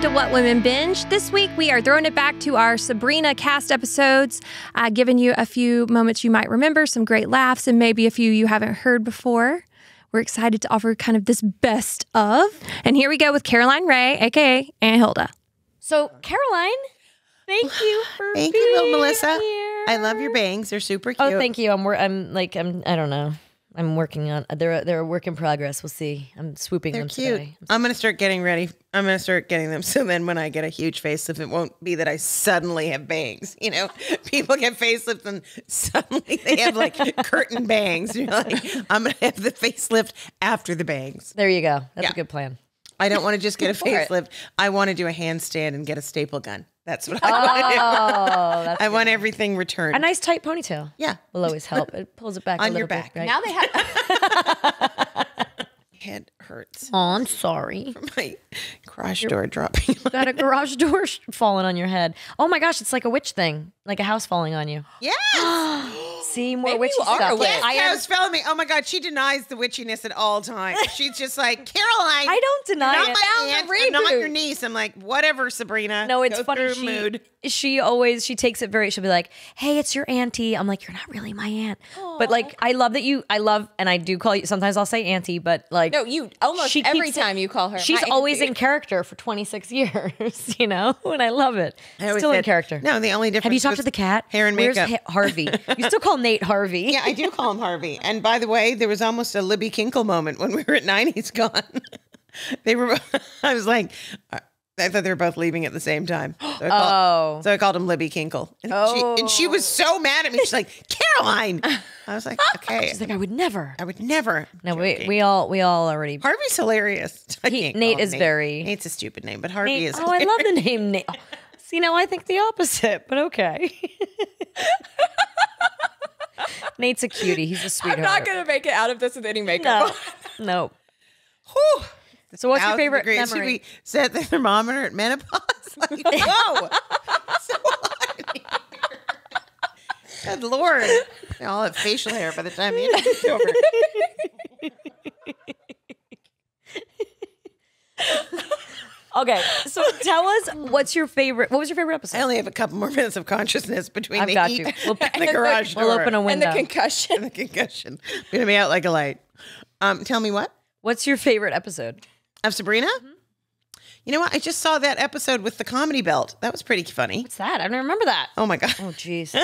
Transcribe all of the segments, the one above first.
to What Women Binge. This week, we are throwing it back to our Sabrina cast episodes, giving you a few moments you might remember, some great laughs, and maybe a few you haven't heard before. We're excited to offer kind of this best of. And here we go with Caroline Ray, a.k.a. Aunt Hilda. So, Caroline, thank you for thank being you, little Melissa. Here. I love your bangs. They're super cute. Oh, thank you. I don't know. I'm working on. They're a work in progress. We'll see. I'm swooping They're them cute. today. I'm gonna start getting ready. I'm gonna start getting them. So then, when I get a huge facelift, it won't be that I suddenly have bangs. You know, people get facelifts and suddenly they have like curtain bangs. You're like, I'm gonna have the facelift after the bangs. There you go. That's a good plan. I don't want to just get a facelift. I want to do a handstand and get a staple gun. That's what I want to do. I want everything returned. A nice tight ponytail. Yeah. Will always help. It pulls it back on a little your back. bit, right? Now they have... Head hurts. Oh, I'm sorry. From my garage door dropping. Got a garage door falling on your head. Oh my gosh, it's like a witch thing. Like a house falling on you. Yes. See, more Maybe witchy you are stuff. a witch. Yes, Carol's me. Oh my God, she denies the witchiness at all times. She's just like, Caroline. I don't deny not it. my aunt, I'm not your niece. I'm like, whatever, Sabrina. No, it's Go funny. through a mood. She takes it very, she'll be like, hey, it's your auntie. I'm like, you're not really my aunt. Aww. But like, and I do call you, sometimes I'll say auntie, but like. No, you almost every time you call her. She's always in character for 26 years, you know? And I love it. Still in character. No, the only difference. Have you talked to the cat? Hair and Where's makeup. Harvey? You still call Nate Harvey. Yeah, I do call him Harvey. And by the way, there was almost a Libby Kinkle moment when we were at 90s Gone. I was like, I thought they were both leaving at the same time. So I called him Libby Kinkle. And she was so mad at me. She's like, Caroline. I was like, okay. She's like, I would never. No, we all already. Harvey's hilarious. Nate is very. Nate's a stupid name, but Harvey is. Oh, I love the name Nate. See, now I think the opposite, but okay. Nate's a cutie. He's a sweetheart. I'm not going to make it out of this with any makeup. No. Whew. So what's your favorite memory? Should we set the thermometer at menopause? Like, whoa. So hot. Good Lord. They all have facial hair by the time the interview's over. Okay, so tell us what was your favorite episode? I only have a couple more minutes of consciousness between the heat We'll, and the garage door. We'll open a window. And the concussion. I'm going to be out like a light. Tell me what? What's your favorite episode? Of Sabrina? Mm-hmm. You know what? I just saw that episode with the comedy belt. That was pretty funny. What's that? I don't remember that. Oh, my God. Oh, jeez.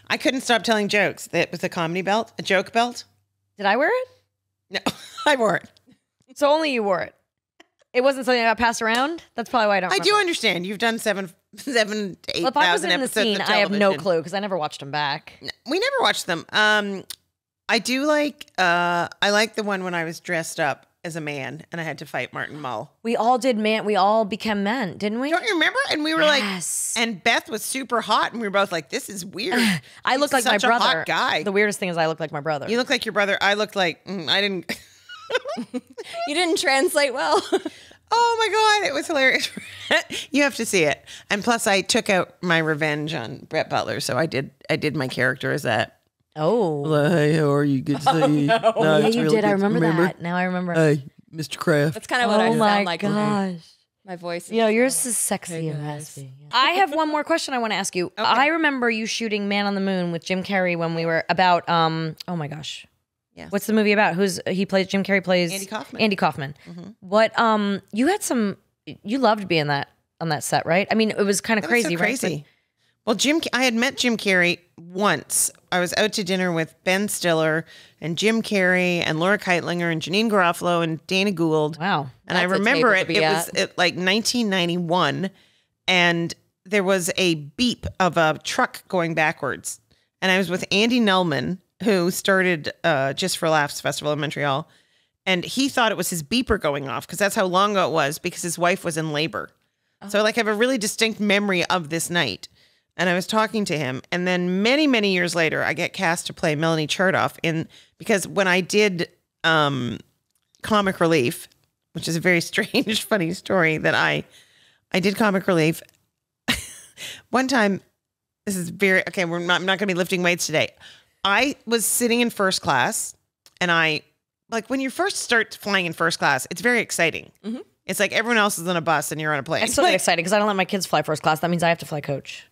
I couldn't stop telling jokes. That was a comedy belt, a joke belt. Did I wear it? No, I wore it. So only you wore it. It wasn't something I got passed around? That's probably why I don't remember. I do understand. You've done 7,000 to 8,000 well, if I wasn't in the scene, I have no television. clue because I never watched them back. We never watched them. I do like, I like the one when I was dressed up as a man and I had to fight Martin Mull. We all did, man. We all became men, didn't we? Don't you remember? And we were like, and Beth was super hot and we were both like, this is weird. I look like my such a brother. hot guy. The weirdest thing is I look like my brother. You look like your brother. I looked like, I didn't. You didn't translate well. Oh my God, it was hilarious. You have to see it. And plus I took out my revenge on Brett Butler. So I did my character as that. Oh. Hey, how are you? Good to see you. No, yeah, you did. I remember that. Now I remember. Hey, Mr. Kraft. That's kind of what I sound like. Oh my gosh. My voice. You know, yours is sexy and raspy. I have one more question I want to ask you. Okay. I remember you shooting Man on the Moon with Jim Carrey when we were about, oh my gosh. Yes. What's the movie about? Jim Carrey plays Andy Kaufman. Mm-hmm. What you had you loved being on that set, right? I mean, it was kind of crazy, right? Crazy. Well, I had met Jim Carrey once. I was out to dinner with Ben Stiller and Jim Carrey and Laura Keitlinger and Janine Garofalo and Dana Gould. Wow. And I remember it was like 1991 and there was a beep of a truck going backwards. And I was with Andy Nelman, who started Just for Laughs Festival in Montreal. And he thought it was his beeper going off because that's how long ago it was because his wife was in labor. Oh. So like I have a really distinct memory of this night. And I was talking to him. And then many, many years later, I get cast to play Melanie Chartoff because when I did Comic Relief, which is a very strange, funny story that I did Comic Relief. One time, this is very, okay, I'm not going to be lifting weights today. I was sitting in first class and like when you first start flying in first class, it's very exciting. Mm-hmm. It's like everyone else is on a bus and you're on a plane. I still get excited because I don't let my kids fly first class. That means I have to fly coach.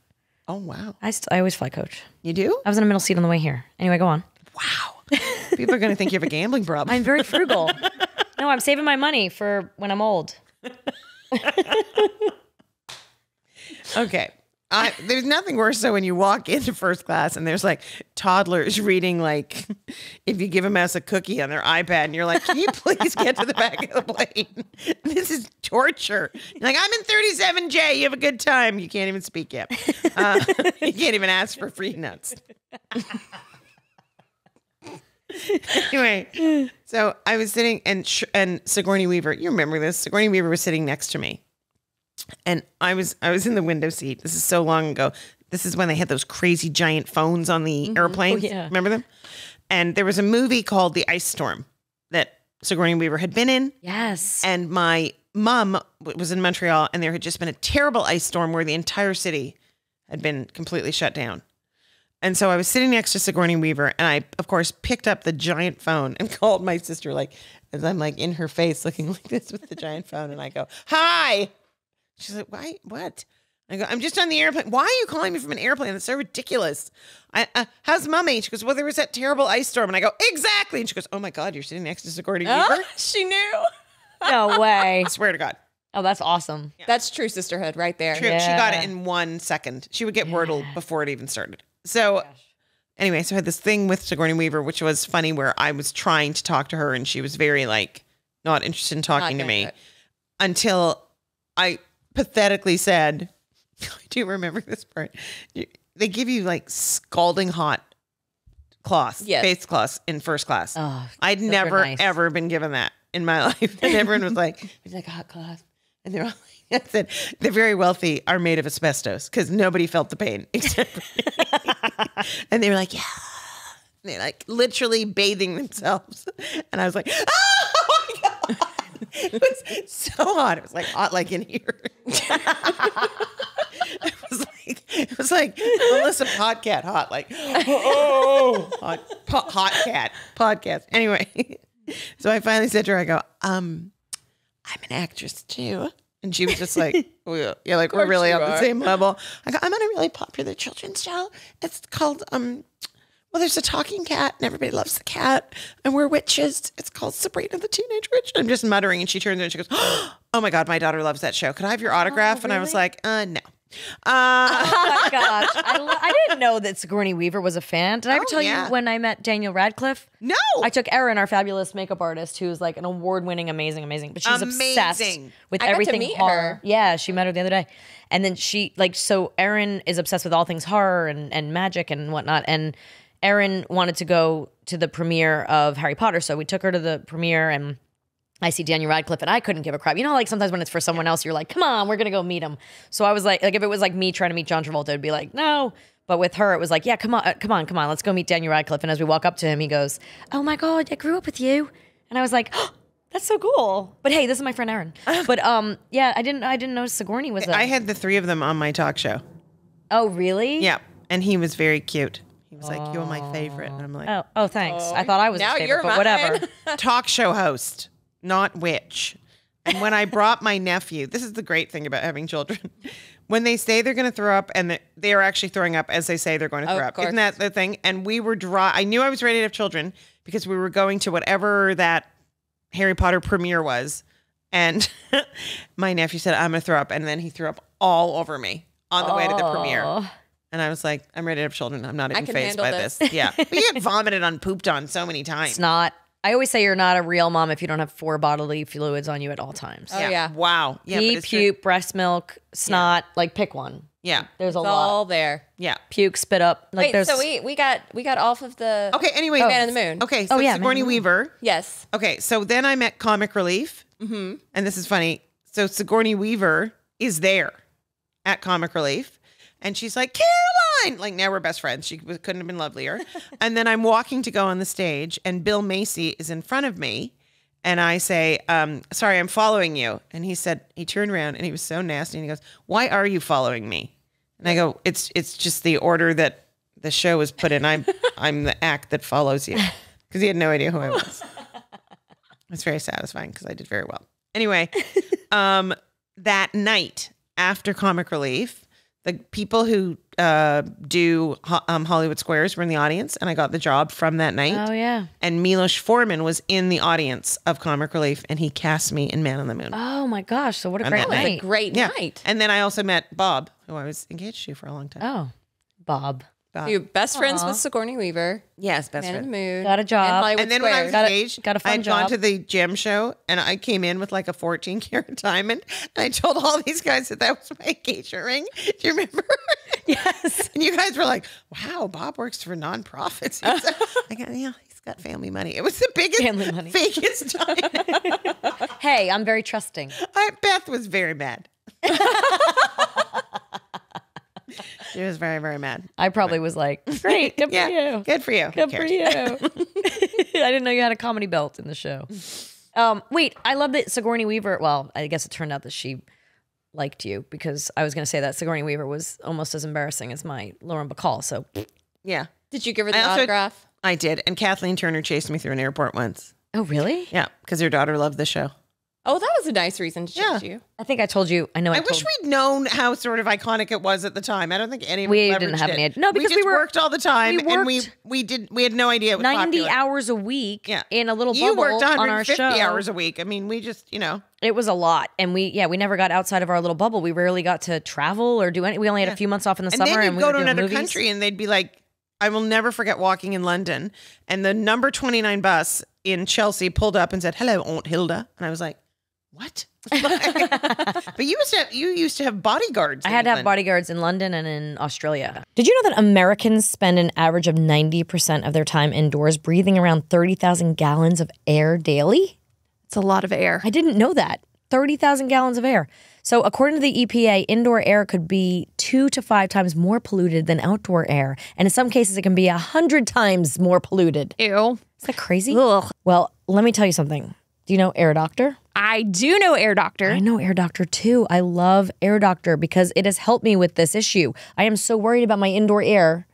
Oh, wow. I always fly coach. You do? I was in a middle seat on the way here. Anyway, go on. Wow. People are going to think you have a gambling problem. I'm very frugal. No, I'm saving my money for when I'm old. Okay. There's nothing worse so when you walk into first class and there's like toddlers reading like if you give a mouse a cookie on their iPad and you're like, can you please get to the back of the plane? This is torture. You're like, I'm in 37J. You have a good time. You can't even speak yet. You can't even ask for free nuts. Anyway, so I was sitting and Sigourney Weaver, you remember this? Sigourney Weaver was sitting next to me. And I was in the window seat. This is so long ago. This is when they had those crazy giant phones on the airplanes. Oh, yeah. Remember them? And there was a movie called The Ice Storm that Sigourney Weaver had been in. Yes. And my mom was in Montreal, and there had just been a terrible ice storm where the entire city had been completely shut down. And so I was sitting next to Sigourney Weaver, and I, of course, picked up the giant phone and called my sister, like, as I'm like in her face looking like this with the giant phone. And I go, hi. She's like, why? What? I go, I'm just on the airplane. Why are you calling me from an airplane? That's so ridiculous. How's mommy? She goes, well, there was that terrible ice storm. And I go, exactly. And she goes, oh my God, you're sitting next to Sigourney Weaver? She knew. No way. I swear to God. Oh, that's awesome. Yeah. That's true sisterhood right there. True. Yeah. She got it in 1 second. She would get Wordle before it even started. So anyway, so I had this thing with Sigourney Weaver, which was funny, where I was trying to talk to her and she was very like not interested in talking to me until I pathetically said, I do remember this part. They give you like scalding hot cloths, face cloths in first class. Oh, I'd never, ever been given that in my life. And everyone was like, it's like a hot cloth. And they're all like, I said, the very wealthy are made of asbestos because nobody felt the pain except for me. And they were like, yeah. And they're like literally bathing themselves. And I was like, oh my God. It was so hot. It was like hot like in here. It was like Melissa Podcat hot, like hot cat podcast. Anyway, so I finally said to her, I go, I'm an actress too. And she was just like, oh, yeah, like we're really on the same level. I go, I'm on a really popular children's show. It's called well, there's a talking cat and everybody loves the cat and we're witches. It's called Sabrina the Teenage Witch. I'm just muttering and she turns and she goes, oh my God, my daughter loves that show. Could I have your autograph? Really? And I was like, no. Oh my gosh. I didn't know that Sigourney Weaver was a fan. Did I ever tell you when I met Daniel Radcliffe? No. I took Erin, our fabulous makeup artist, who's like an award-winning, amazing. But she's obsessed with everything horror. Yeah, she met her the other day. And then she, like, so Erin is obsessed with all things horror and magic and whatnot. And Erin wanted to go to the premiere of Harry Potter. So we took her to the premiere and I see Daniel Radcliffe and I couldn't give a crap. You know, like sometimes when it's for someone else, you're like, come on, we're going to go meet him. So I was like if it was like me trying to meet John Travolta, it'd be like, no. But with her, it was like, yeah, come on. Let's go meet Daniel Radcliffe. And as we walk up to him, he goes, oh my God, I grew up with you. And I was like, oh, that's so cool. But hey, this is my friend Erin. But yeah, I didn't know Sigourney was I had the three of them on my talk show. Oh, really? Yeah. And he was very cute. He was like, you're my favorite. And I'm like, oh, thanks. I thought I was his favorite, but whatever. Talk show host, not witch. And when I brought my nephew, this is the great thing about having children. When they say they're going to throw up and they are actually throwing up as they say they're going to throw up. Isn't that the thing? And we were I knew I was ready to have children because we were going to whatever that Harry Potter premiere was. And my nephew said, I'm going to throw up. And then he threw up all over me on the way to the premiere. And I was like, I'm ready to have children. I'm not even fazed by this. Yeah. But you get vomited on, pooped on so many times. It's not. I always say you're not a real mom if you don't have 4 bodily fluids on you at all times. Oh, yeah. Wow. Yeah, pee, puke, breast milk, snot, like pick one. Yeah. There's a lot. All there. Yeah. Puke, spit up. Like Wait, so we got off of the anyway. Man in the Moon. Okay, so Sigourney Weaver. Yes. Okay, so then I met Comic Relief. Mm-hmm. And this is funny. So Sigourney Weaver is there at Comic Relief. And she's like, Caroline! Like, now we're best friends. She couldn't have been lovelier. And then I'm walking to go on the stage, and Bill Macy is in front of me. And I say, sorry, I'm following you. And he said, he turned around, and he was so nasty. And he goes, why are you following me? And I go, it's just the order that the show was put in. I'm the act that follows you. Because he had no idea who I was. It's very satisfying because I did very well. Anyway, that night after Comic Relief, the people who do Hollywood Squares were in the audience, and I got the job from that night. Oh, yeah. And Milos Forman was in the audience of Comic Relief, and he cast me in Man on the Moon. Oh, my gosh. So what a great night. Great night. And then I also met Bob, who I was engaged to for a long time. Oh, Bob. So you're best friends with Sigourney Weaver. Yes, best Man friend. on the Moon. Got a job. And then when I was engaged, got a fun I had job. gone to the gem show, and I came in with like a 14-karat diamond, and I told all these guys that was my engagement ring. Do you remember? Yes. And you guys were like, wow, Bob works for nonprofits. I go, yeah, he's got family money. It was the biggest, Family money. fakest time. Hey, I'm very trusting. Beth was very mad. She was very, very mad. I probably was like, great, good for you. Good for you. Good for you. I didn't know you had a comedy belt in the show. Wait, I love that Sigourney Weaver, well, I guess it turned out that she liked you, because I was going to say that Sigourney Weaver was almost as embarrassing as my Lauren Bacall, so. Yeah. Did you give her the autograph? I did. And Kathleen Turner chased me through an airport once. Oh, really? Yeah, because her daughter loved the show. Oh, that was a nice reason to choose you. I think I told you. I know. I wish we'd known how sort of iconic it was at the time. I don't think any of us We didn't have any. No, because we worked all the time, and we had no idea it was 90 popular. hours a week in a little bubble You worked on our 150 show. hours a week. I mean, we just, It was a lot, and we never got outside of our little bubble. We rarely got to travel or do any. We only had a few months off in the summer, then and we go would to do another movies. country, and they'd be like, I will never forget walking in London, and the number 29 bus in Chelsea pulled up and said, "Hello, Aunt Hilda," and I was like, "What?" But you used to have bodyguards. I had to have bodyguards in London and in Australia. Did you know that Americans spend an average of 90% of their time indoors, breathing around 30,000 gallons of air daily? It's a lot of air. I didn't know that. 30,000 gallons of air. So according to the EPA, indoor air could be 2 to 5 times more polluted than outdoor air. And in some cases, it can be 100 times more polluted. Ew. Is that crazy? Ugh. Well, let me tell you something. Do you know Air Doctor? I do know Air Doctor. I know Air Doctor too. I love Air Doctor because it has helped me with this issue. I am so worried about my indoor air.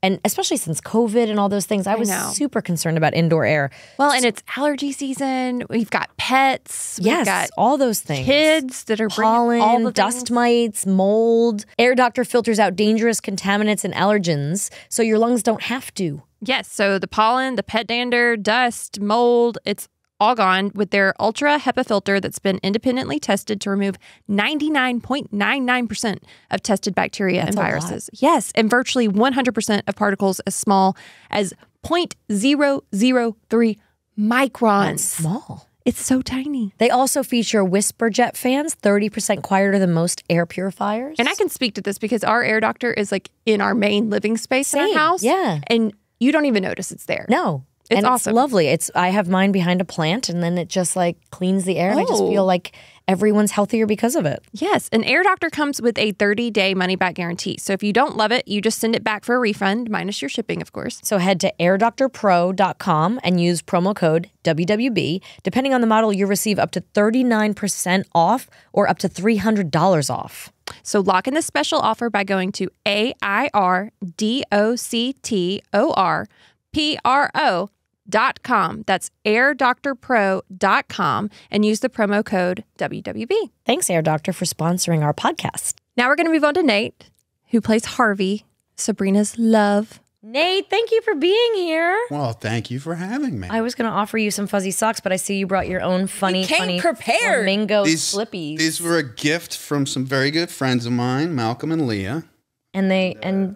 And especially since COVID and all those things, I was super concerned about indoor air. Well, and it's allergy season. We've got pets. We've got all those things. Kids that are pollen, bringing all the dust mites, mold. Air Doctor filters out dangerous contaminants and allergens so your lungs don't have to. Yes. So the pollen, the pet dander, dust, mold, it's all gone with their Ultra HEPA filter that's been independently tested to remove 99.99% of tested bacteria and viruses. Yes, and virtually 100% of particles as small as 0.003 microns. That's small. It's so tiny. They also feature whisper jet fans, 30% quieter than most air purifiers. And I can speak to this because our Air Doctor is like in our main living space in our house. Yeah. And you don't even notice it's there. No. It's awesome. It's lovely. I have mine behind a plant, and then it just like cleans the air, and I just feel like everyone's healthier because of it. Yes, an Air Doctor comes with a 30-day money-back guarantee. So if you don't love it, you just send it back for a refund, minus your shipping, of course. So head to airdoctorpro.com and use promo code WWB. Depending on the model, you'll receive up to 39% off or up to $300 off. So lock in this special offer by going to airdoctorpro.com. That's airdoctorpro.com and use the promo code WWB. Thanks, Air Doctor, for sponsoring our podcast. Now we're going to move on to Nate, who plays Harvey, Sabrina's love. Nate, thank you for being here. Well, thank you for having me. I was going to offer you some fuzzy socks, but I see you brought your own funny prepared. flamingo slippies. These were a gift from some very good friends of mine, Malcolm and Leah. And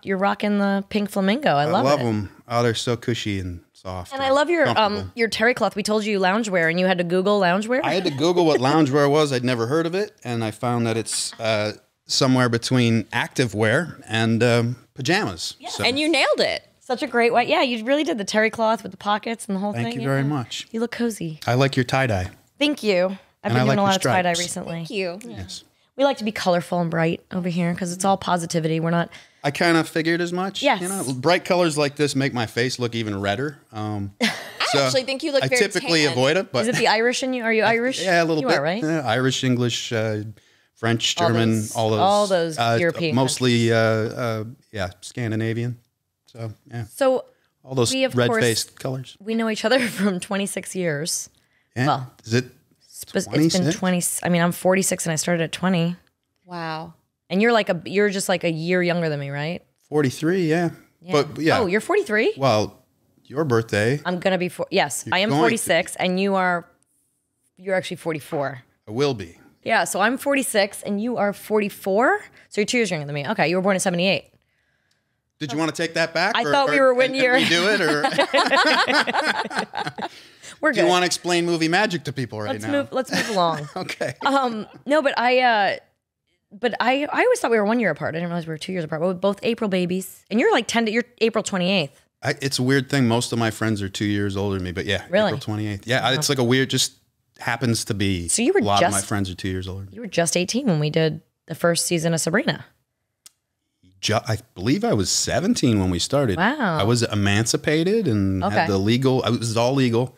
you're rocking the pink flamingo. I love it. them. Oh, they're so cushy and soft. And I love your terry cloth. We told you loungewear, and you had to Google loungewear. I had to Google what loungewear was. I'd never heard of it, and I found that it's somewhere between activewear and pajamas. Yeah. So, And you nailed it. Such a great way. Yeah, you really did the terry cloth with the pockets and the whole thing. Thank you very much. You look cozy. I like your tie-dye. Thank you. I've been doing a lot of tie-dye recently. Thank you. Yeah. Yes. We like to be colorful and bright over here because it's all positivity. We're not... I kind of figured as much. Yes. You know, bright colors like this make my face look even redder. I actually think you look very I typically tan. avoid it, but Is it the Irish in you? Are you Irish? yeah, a little you bit. Are, right? Irish, English, French, German, all those European mostly Scandinavian. So yeah, So all those we, of red-faced colors. we know each other from 26 years. Yeah. Well, Is it It's been 20. I mean, I'm 46 and I started at 20. Wow. And you're just like a year younger than me, right? 43, yeah. But yeah. Oh, you're 43? Well, your birthday. I'm going to be, yes, I am 46 and you're actually 44. I will be. Yeah, so I'm 46 and you are 44? So you're 2 years younger than me. Okay, you were born in 78. Did you want to take that back? I thought we were one year. Redo it, or we're good. Do you want to explain movie magic to people now? Let's move along. Okay. No, but I always thought we were 1 year apart. I didn't realize we were 2 years apart. We're both April babies, and you're like you're April 28th. It's a weird thing. Most of my friends are 2 years older than me, but yeah, really? April 28th. Yeah, it's like a weird. Just happens to be. So you were a lot of my friends are 2 years older. You were just 18 when we did the first season of Sabrina. I believe I was 17 when we started. Wow. I was emancipated and had the legal. It was all legal.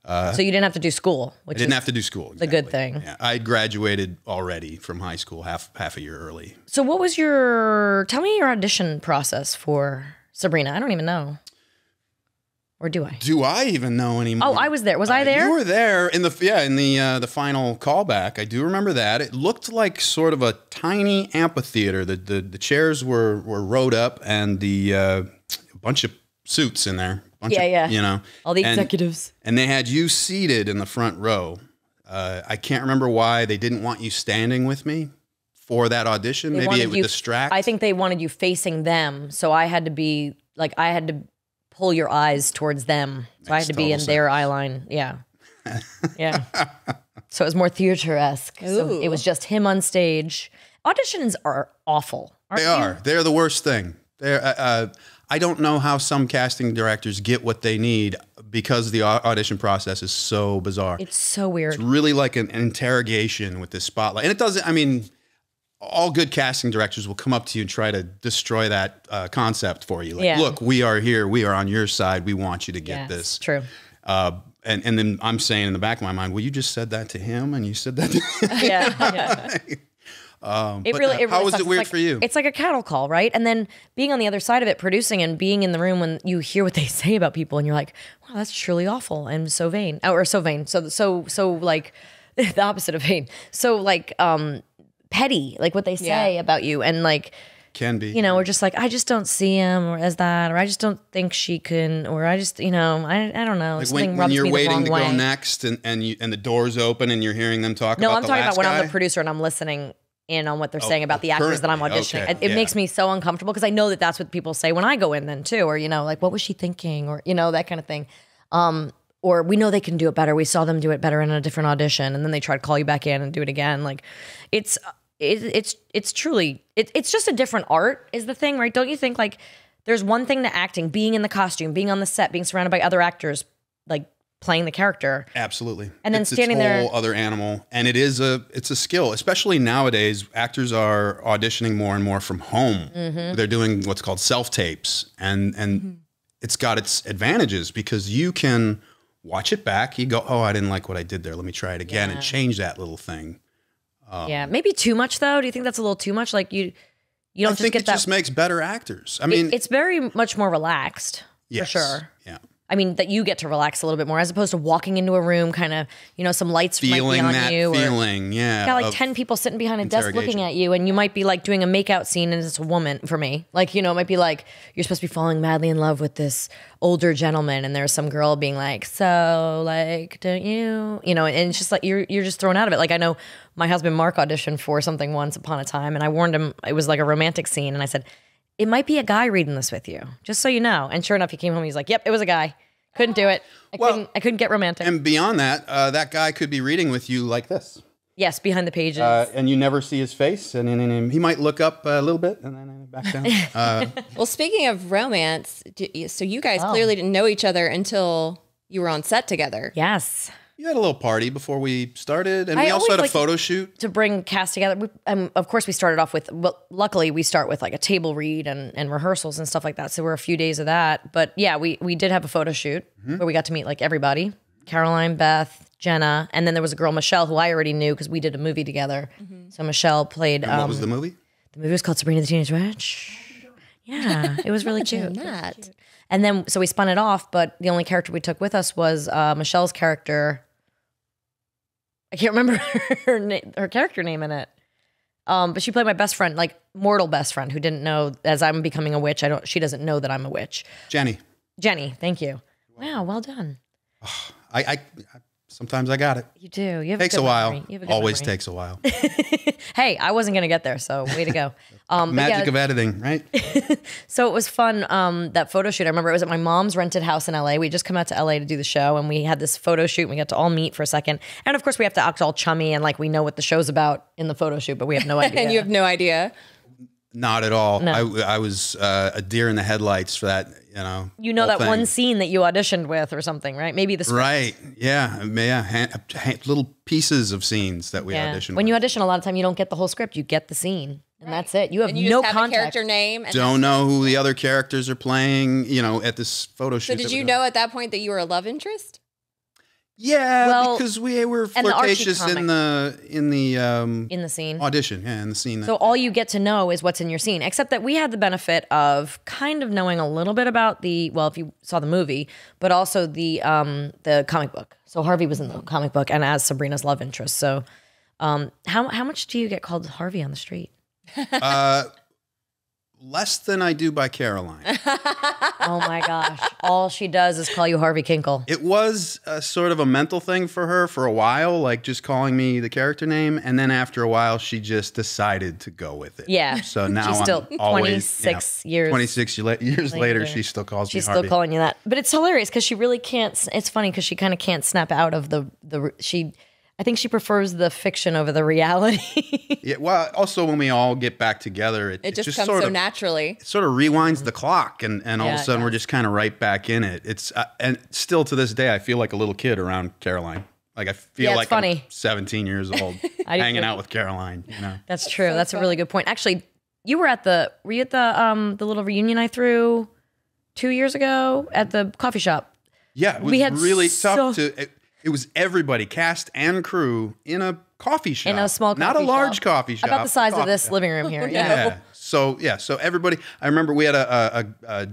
So you didn't have to do school. I didn't have to do school. Exactly. The good thing. Yeah, I graduated already from high school half a year early. So what was tell me your audition process for Sabrina? I don't even know. Or do I? Do I even know anymore? Oh, I was there. Was I there? You were there in the final callback. I do remember that. It looked like sort of a tiny amphitheater. The chairs were rowed up and a bunch of suits in there. Yeah. You know, all the executives. And they had you seated in the front row. I can't remember why they didn't want you standing with me for that audition. Maybe it would distract. I think they wanted you facing them, so I had to be like I had to pull your eyes towards them. So I had to be in their eye line. Yeah. Yeah. So it was more theater-esque. So it was just him on stage. Auditions are awful. They are. They're the worst thing. I don't know how some casting directors get what they need because the audition process is so bizarre. It's so weird. It's really like an interrogation with this spotlight. And it doesn't, I mean, all good casting directors will come up to you and try to destroy that concept for you. Like, look, we are here. We are on your side. We want you to get this. True. And then I'm saying in the back of my mind, well, you just said that to him and you said that to him. Yeah. How was it weird for you? It's like a cattle call, right? And then being on the other side of it, producing and being in the room when you hear what they say about people and you're like, wow, that's truly awful and so vain. Or so vain. So like the opposite of vain. So like petty, like what they say about you and like can be. You know, we're just like, I just don't see him or as that, or I just don't think she can, or I just, you know, I don't know. Like when you're waiting to go next and the door's open and you're hearing them talk about No, I'm talking about when I'm the producer and I'm listening in on what they're saying about the actors that I'm auditioning. It makes me so uncomfortable because I know that that's what people say when I go in then too, or, you know, like, what was she thinking? Or, you know, that kind of thing. Or we know they can do it better. We saw them do it better in a different audition. And then they try to call you back in and do it again. Like it's truly, it's just a different art is the thing, right? Don't you think like there's one thing to acting, being in the costume, being on the set, being surrounded by other actors, like playing the character. Absolutely. And then standing there. It's a whole other animal. And it's a skill, especially nowadays. Actors are auditioning more and more from home. Mm-hmm. They're doing what's called self-tapes. And it's got its advantages because you can watch it back. You go, oh, I didn't like what I did there. Let me try it again and change that little thing. Maybe too much though. Do you think that's a little too much? Like you don't just get that. It just makes better actors. I mean, it's very much more relaxed for sure. Yeah. I mean, that you get to relax a little bit more as opposed to walking into a room, kind of, you know, some lights might be on you. Feeling, yeah. Got like 10 people sitting behind a desk looking at you, and you might be like doing a makeout scene, and it's a woman for me. Like, you know, it might be like you're supposed to be falling madly in love with this older gentleman, and there's some girl being like, so, like, don't you? You know, and it's just like you're just thrown out of it. Like, I know my husband Mark auditioned for something once upon a time, and I warned him it was like a romantic scene, and I said, it might be a guy reading this with you, just so you know. And sure enough, he came home, he's like, yep, it was a guy. Couldn't do it. I couldn't get romantic. And beyond that, that guy could be reading with you like this. Yes, behind the pages. And you never see his face. And he might look up a little bit and then back down. Well, speaking of romance, so you guys clearly didn't know each other until you were on set together. Yes. You had a little party before we started, and we also had a photo shoot. To bring cast together. Of course, we started off with, well, luckily we start with like a table read and rehearsals and stuff like that. So we're a few days of that. But yeah, we did have a photo shoot where we got to meet like everybody. Caroline, Beth, Jenna, and then there was a girl, Michelle, who I already knew because we did a movie together. Mm-hmm. So Michelle played... And what was the movie? The movie was called Sabrina the Teenage Witch. Yeah, it was really cute. And then, so we spun it off, but the only character we took with us was Michelle's character... I can't remember her character name in it. But she played my best friend, like mortal best friend, who didn't know as I'm becoming a witch. She doesn't know that I'm a witch. Jenny, thank you. Wow, well done. I sometimes I got it. You do. You have takes a, a while. Always takes a while. Hey, I wasn't gonna get there, so way to go. Magic of editing, right? So it was fun. That photo shoot. I remember it was at my mom's rented house in LA. We just come out to LA to do the show, and we had this photo shoot. And we got to all meet for a second, and of course we have to act all chummy and like we know what the show's about in the photo shoot, but we have no idea. And you have no idea. Not at all. No. I was a deer in the headlights for that. You know that thing. one scene that you auditioned with or something, right? Maybe the script. Right. Yeah. Little pieces of scenes that we auditioned. When with. you audition, a lot of time you don't get the whole script. You get the scene, and that's it. You have And you no just have a context. character name. And Don't know who the other characters are playing. At this photo shoot. So did you know at that point that you were a love interest? Yeah, Well, because we were and the Archie flirtatious comic. in the scene. audition. Yeah, in the scene. So all you get to know is what's in your scene, except that we had the benefit of kind of knowing a little bit about if you saw the movie, but also the comic book. So Harvey was in the comic book and as Sabrina's love interest. So how much do you get called Harvey on the street? Less than I do by Caroline. Oh my gosh. All she does is call you Harvey Kinkle. It was sort of a mental thing for her for a while, like just calling me the character name. And then after a while, she just decided to go with it. Yeah. So now She's still I'm always, 26 years. 26 years later, she still calls She's me Harvey. still calling you that. But it's hilarious because she really can't. It's funny because she kind of can't snap out of I think she prefers the fiction over the reality. Yeah. Well, also when we all get back together, It just comes sort so of, naturally. It sort of rewinds the clock, and all Yeah, of a it sudden we're does. just kind of right back in it. It's and still to this day, I feel like a little kid around Caroline. Like I feel Yeah, it's like funny. I'm 17 years old, I do hanging too. out with Caroline. That's true. That's a really good point. Actually, were you at the little reunion I threw 2 years ago at the coffee shop? Yeah, it was We had really so- tough to. It was everybody, cast and crew, in a coffee shop. In a small coffee not a large shop. coffee shop. About the size of coffee this shop. living room here. Yeah. So everybody. I remember we had a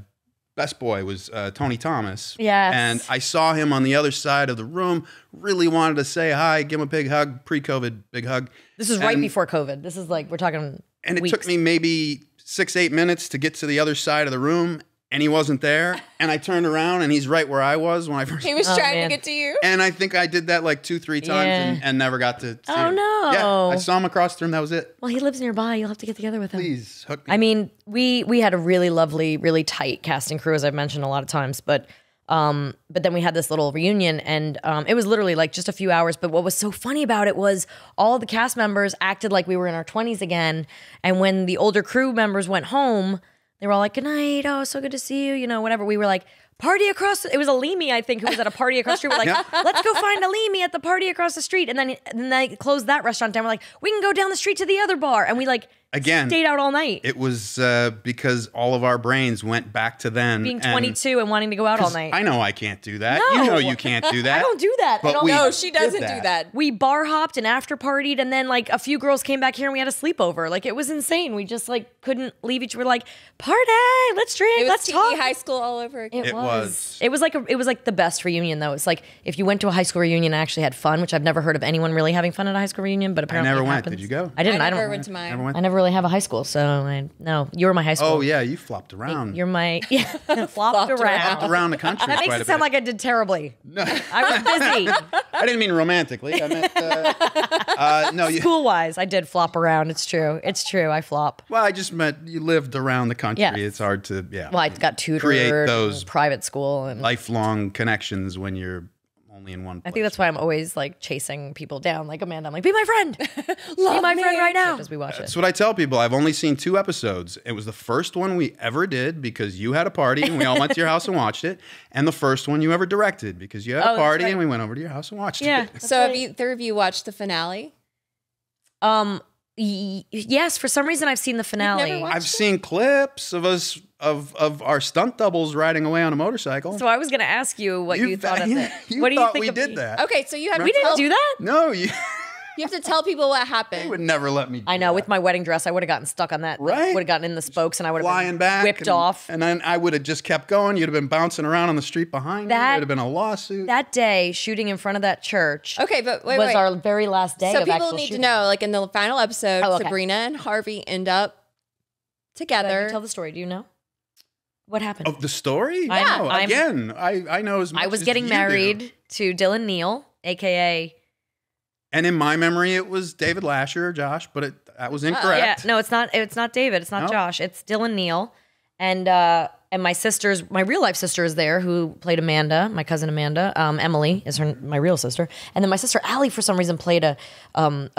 best boy was Tony Thomas. Yes. And I saw him on the other side of the room. Really wanted to say hi, give him a big hug. Pre-COVID, big hug. This is right before COVID. This is like we're talking. And it weeks. took me maybe 6-8 minutes to get to the other side of the room, and he wasn't there. And I turned around, and he's right where I was when I first. He was trying man. to get to you. And I think I did that like 2-3 times Yeah. and never got to see Oh, him. no. Yeah, I saw him across the room. That was it. Well, he lives nearby. You'll have to get together with him. Please hook me. I mean, we had a really lovely, really tight cast and crew, as I've mentioned a lot of times. But then we had this little reunion, and it was literally like just a few hours. But what was so funny about it was all the cast members acted like we were in our 20s again. And when the older crew members went home, they were all like, "Good night. Oh, so good to see you." Whatever. We were like, party across. It was Alimi, I think, who was at a party across the street. We're like, let's go find Alimi at the party across the street. And then they closed that restaurant down. We're like, we can go down the street to the other bar. And we stayed out all night. It was because all of our brains went back to then. Being 22 and wanting to go out all night. I know I can't do that. No. You know you can't do that. I don't do that. But we No, she doesn't did do that. We bar hopped and after partied, and then a few girls came back here and we had a sleepover. It was insane. We just couldn't leave each other. Party, let's drink, It was let's TV talk. high school all over again. It was. It was the best reunion though. It's like if you went to a high school reunion and actually had fun, which I've never heard of anyone really having fun at a high school reunion, but I apparently never it went. happens. Did you go? I didn't. I I never don't. went to mine. Never went. I never really have a high school, so no. You were my high school. Oh yeah, you flopped around. You're my flopped around. Flopped around the country. That makes quite it a sound bit. like I did terribly. No, I was busy. I didn't mean romantically. I meant no. School wise, I did flop around. It's true. I flop. Well, I just meant you lived around the country. Yes. It's hard to Well, I got tutored. Create those private school, and lifelong connections when you're only in one place. I think that's why I'm always chasing people down, like Amanda. I'm like, be my friend, be my friend right now, as we watch That's it. what I tell people. I've only seen 2 episodes. It was the first one we ever did because you had a party and we all went to your house and watched it. And the first one you ever directed because you had a party and we went over to your house and watched Yeah. it. So have either of you watched the finale? Yes, for some reason I've seen the finale. never watched I've seen clips of us of our stunt doubles riding away on a motorcycle. So I was going to ask you what you thought of it. You What do you thought think we of did that? Okay, so you had We didn't do that. No, you. You have to tell people what They happened. would never let me do I know. that. With my wedding dress, I would have gotten stuck on that. Right? Would have gotten in the spokes, and I would have flying been back, whipped off. and then I would have just kept going. You'd have been bouncing around on the street behind you. There would have been a lawsuit. That day, shooting in front of that church. Okay, but wait, was our very last day. So of people actual need shooting. to know, like in the final episode, Oh, okay. Sabrina and Harvey end up Did together. you tell the story. Do you know what happened? Of the story? Yeah. No, again, I know as much I was as getting you married do. to Dylan Neal, aka. And in my memory, it was David Lasher or Josh, but that was incorrect. Yeah, no, it's not. It's not David. It's not No? Josh. It's Dylan Neal, and my real life sister is there, who played Amanda, my cousin Amanda. Emily is my real sister, and then my sister Allie for some reason played a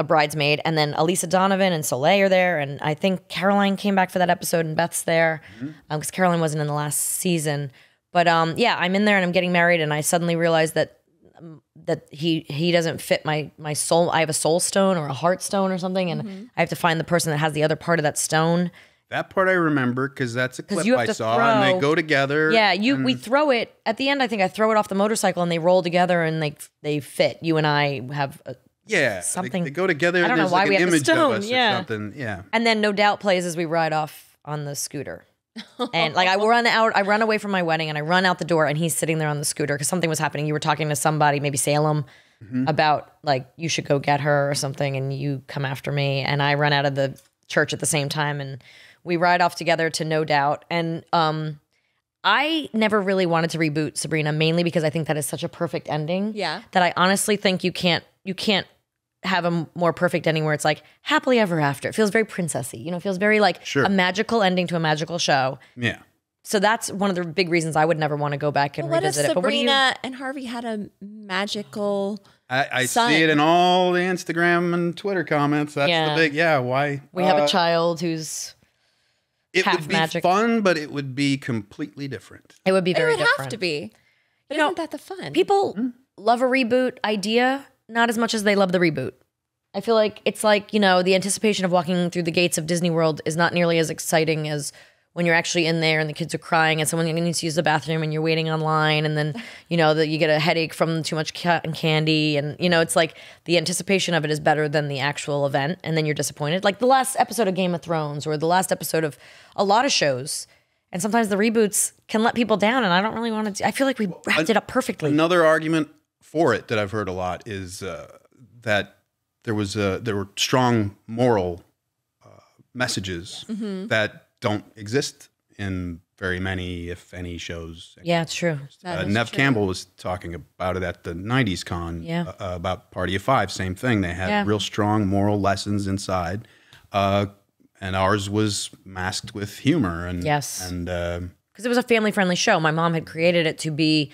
bridesmaid, and then Elisa Donovan and Soleil are there, and I think Caroline came back for that episode, and Beth's there because Caroline wasn't in the last season. But yeah, I'm in there and I'm getting married, and I suddenly realized that he doesn't fit my soul. I have a soul stone or a heart stone or something, and I have to find the person that has the other part of that stone. That part I remember because that's a clip you have I to saw, and they go together. Yeah, we throw it at the end. I think I throw it off the motorcycle, and they roll together, and they fit. You and I have something. They go together. I don't know There's why like we an have the image of stone. us or Yeah. something. Yeah. And then No Doubt plays as we ride off on the scooter. And like I run away from my wedding, and I run out the door, and he's sitting there on the scooter because something was happening. You were talking to somebody, maybe Salem, about like you should go get her or something, and you come after me, and I run out of the church at the same time, and we ride off together to No Doubt. And I never really wanted to reboot Sabrina, mainly because I think that is such a perfect ending. Yeah. That I honestly think you can't have a more perfect ending where it's like happily ever after. It feels very princessy, it feels very like a magical ending to a magical show. Yeah. So that's one of the big reasons I would never want to go back and What if revisit it. But Sabrina and Harvey had a magical I son? see it in all the Instagram and Twitter comments. That's the big, why? we have a child who's It half would be magic. fun, but it would be completely different. it would be It very would different. have to be. But You know, isn't that the fun? People love a reboot idea not as much as they love the reboot. I feel like it's like, the anticipation of walking through the gates of Disney World is not nearly as exciting as when you're actually in there and the kids are crying and someone needs to use the bathroom and you're waiting online, and then, that you get a headache from too much cotton candy. And, it's like the anticipation of it is better than the actual event. And then you're disappointed. Like the last episode of Game of Thrones or the last episode of a lot of shows. And sometimes the reboots can let people down. And I don't really want to, I feel like we wrapped it up perfectly. Another argument for it that I've heard a lot is that there were strong moral messages that don't exist in very many, if any, shows. Yeah, it's true. Nev Campbell was talking about it at the 90s con about Party of Five. Same thing. They had real strong moral lessons inside. And ours was masked with humor. And, Yes. And Because it was a family-friendly show. My mom had created it to be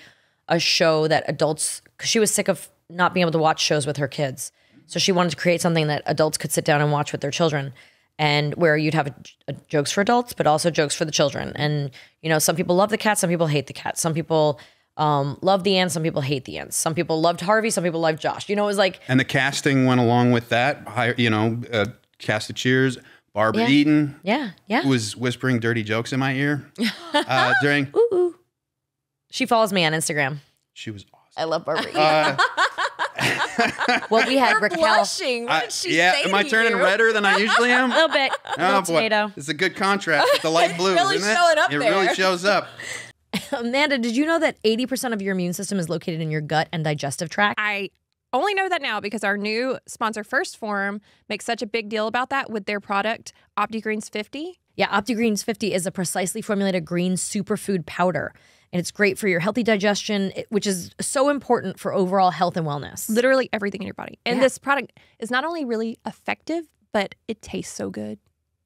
a show that adults, because she was sick of not being able to watch shows with her kids. So she wanted to create something that adults could sit down and watch with their children, and where you'd have jokes for adults, but also jokes for the children. And, some people love the cat, some people hate the cat. Some people love the ants, some people hate the ants. Some people loved Harvey, some people loved Josh. It was like... And the casting went along with that. Cast of Cheers, Barbara Eden. Yeah, yeah. Who was whispering dirty jokes in my ear during... Ooh. She follows me on Instagram. She was awesome. I love Barbara. Well, we had You're Raquel. blushing. What did she say am I to turning you? redder than I usually am? A little bit. Oh, boy. Tomato. It's a good contrast with the light blue, really isn't it? showing up it there. really shows up. Amanda, did you know that 80% of your immune system is located in your gut and digestive tract? I only know that now because our new sponsor, First Form, makes such a big deal about that with their product, OptiGreens 50. Yeah, OptiGreens 50 is a precisely formulated green superfood powder. And it's great for your healthy digestion, which is so important for overall health and wellness. Literally everything in your body. And this product is not only really effective, but it tastes so good.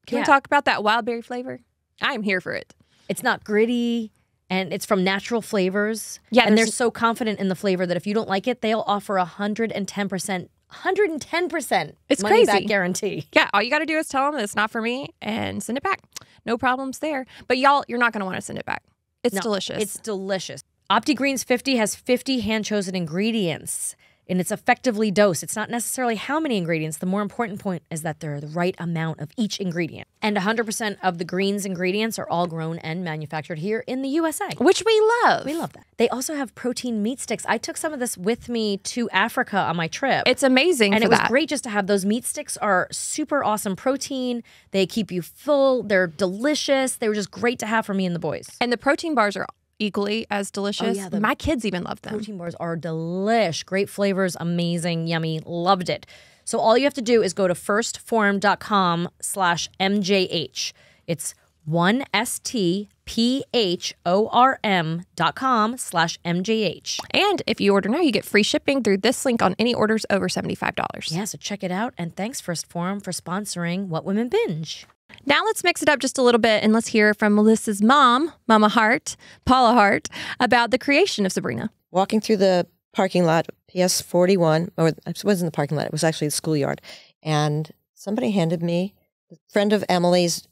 Can we talk about that wild berry flavor? I'm here for it. It's not gritty, and it's from natural flavors. Yeah, and they're so confident in the flavor that if you don't like it, they'll offer 110%. 110% It's money crazy. back guarantee. Yeah, all you got to do is tell them it's not for me and send it back. No problems there. But y'all, you're not going to want to send it back. It's delicious. It's delicious. OptiGreens 50 has 50 hand-chosen ingredients. and it's effectively dosed. It's not necessarily how many ingredients. The more important point is that they're the right amount of each ingredient. And 100% of the greens ingredients are all grown and manufactured here in the USA. Which we love. We love that. They also have protein meat sticks. I took some of this with me to Africa on my trip. It's amazing and for it was that. great just to have those meat sticks. Are super awesome protein. They keep you full. They're delicious. They were just great to have for me and the boys. And the protein bars are equally as delicious. Oh, yeah, my kids even love them. Protein bars are delish. Great flavors, amazing, yummy. Loved it. So all you have to do is go to firstform.com/MJH. It's 1stphorm.com/MJH. And if you order now, you get free shipping through this link on any orders over $75. Yeah, so check it out. And thanks, First Form, for sponsoring What Women Binge. Now let's mix it up just a little bit and let's hear from Melissa's mom, Mama Hart, Paula Hart, about the creation of Sabrina. Walking through the parking lot, PS 41, or it wasn't the parking lot, it was actually the schoolyard. And somebody handed me, a friend of Emily's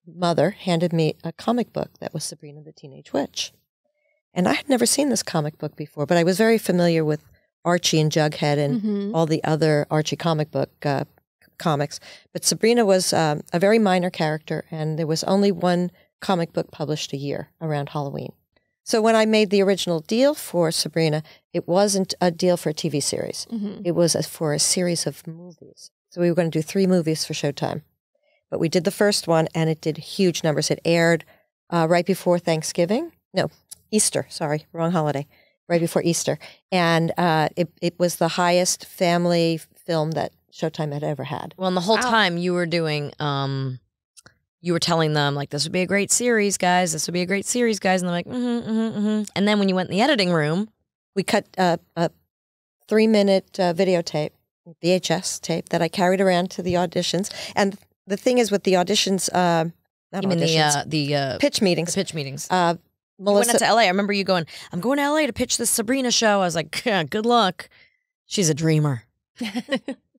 mother handed me a comic book that was Sabrina the Teenage Witch. And I had never seen this comic book before, but I was very familiar with Archie and Jughead and all the other Archie comic book comics. But Sabrina was a very minor character, and there was only one comic book published a year around Halloween. So when I made the original deal for Sabrina, it wasn't a deal for a TV series. It was for a series of movies. So we were going to do 3 movies for Showtime. But we did the first one, and it did huge numbers. It aired right before Thanksgiving. No, Easter. Sorry, wrong holiday. Right before Easter. And it was the highest family film that Showtime had ever had. Well, and the whole time you were doing, you were telling them, like, this would be a great series, guys. This would be a great series, guys. And they're like, And then when you went in the editing room, we cut a 3-minute videotape, VHS tape, that I carried around to the auditions. And the thing is with the auditions, the pitch meetings. The pitch meetings. Melissa you went to LA. I remember you going, I'm going to LA to pitch this Sabrina show. I was like, yeah, good luck. She's a dreamer.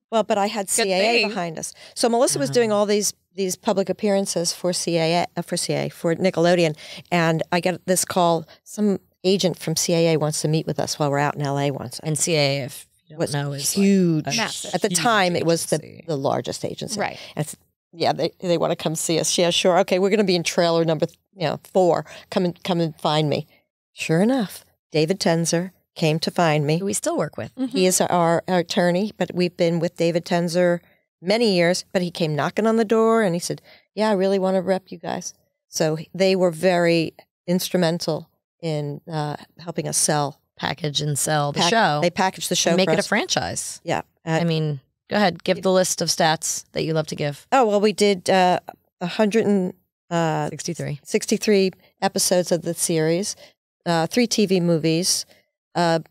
Well, but I had CAA behind us. So Melissa was doing all these public appearances for Nickelodeon. And I get this call, some agent from CAA wants to meet with us while we're out in LA once. And CAA, if you don't know, is huge. Like at the time, it was the largest agency. Right. And they want to come see us. Yeah, sure. Okay, we're going to be in trailer number 4. Come and find me. Sure enough, David Tenzer came to find me. Who we still work with. He is our attorney, but we've been with David Tenzer many years. But he came knocking on the door and he said, yeah, I really want to rep you guys. So they were very instrumental in helping us package and sell the show. They packaged the show and make for it us. a franchise. Yeah. I mean, go ahead. Give the list of stats that you love to give. Oh, well, we did 163 episodes of the series, 3 TV movies, 2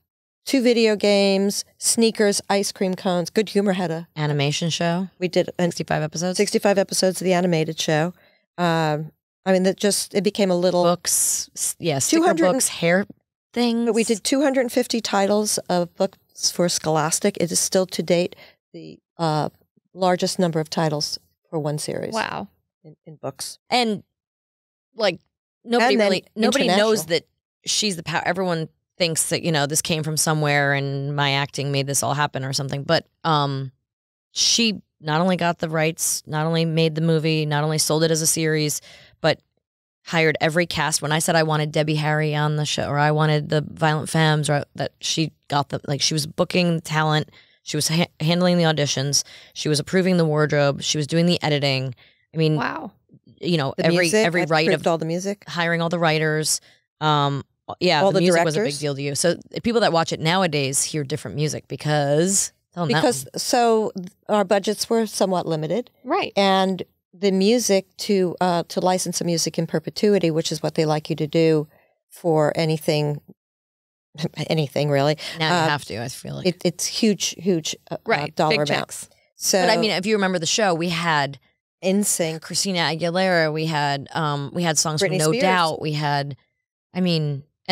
video games, sneakers, ice cream cones. Good Humor had a animation show. We did 65 episodes. 65 episodes of the animated show. I mean, it became a little books. Yeah, sticker books, hair things. But we did 250 titles of books for Scholastic. It is still to date the largest number of titles for one series. Wow, in books. And like nobody knows that she's the power. Everyone thinks that, this came from somewhere and my acting made this all happen or something. But she not only got the rights, not only made the movie, not only sold it as a series, but hired every cast. When I said I wanted Debbie Harry on the show, or I wanted the Violent Femmes, or that she got them. Like, she was booking talent, she was handling the auditions, she was approving the wardrobe, she was doing the editing. I mean, wow. Every write of all the music, hiring all the writers. Yeah, all the music directors. was a big deal to you. So people that watch it nowadays hear different music because so our budgets were somewhat limited, right? And the music to license the music in perpetuity, which is what they like you to do for anything really. Now you have to. I feel like it's huge right dollar big amount. checks. So, but I mean, if you remember the show, we had NSYNC, Christina Aguilera, we had songs Britney from No Spears. Doubt, we had, and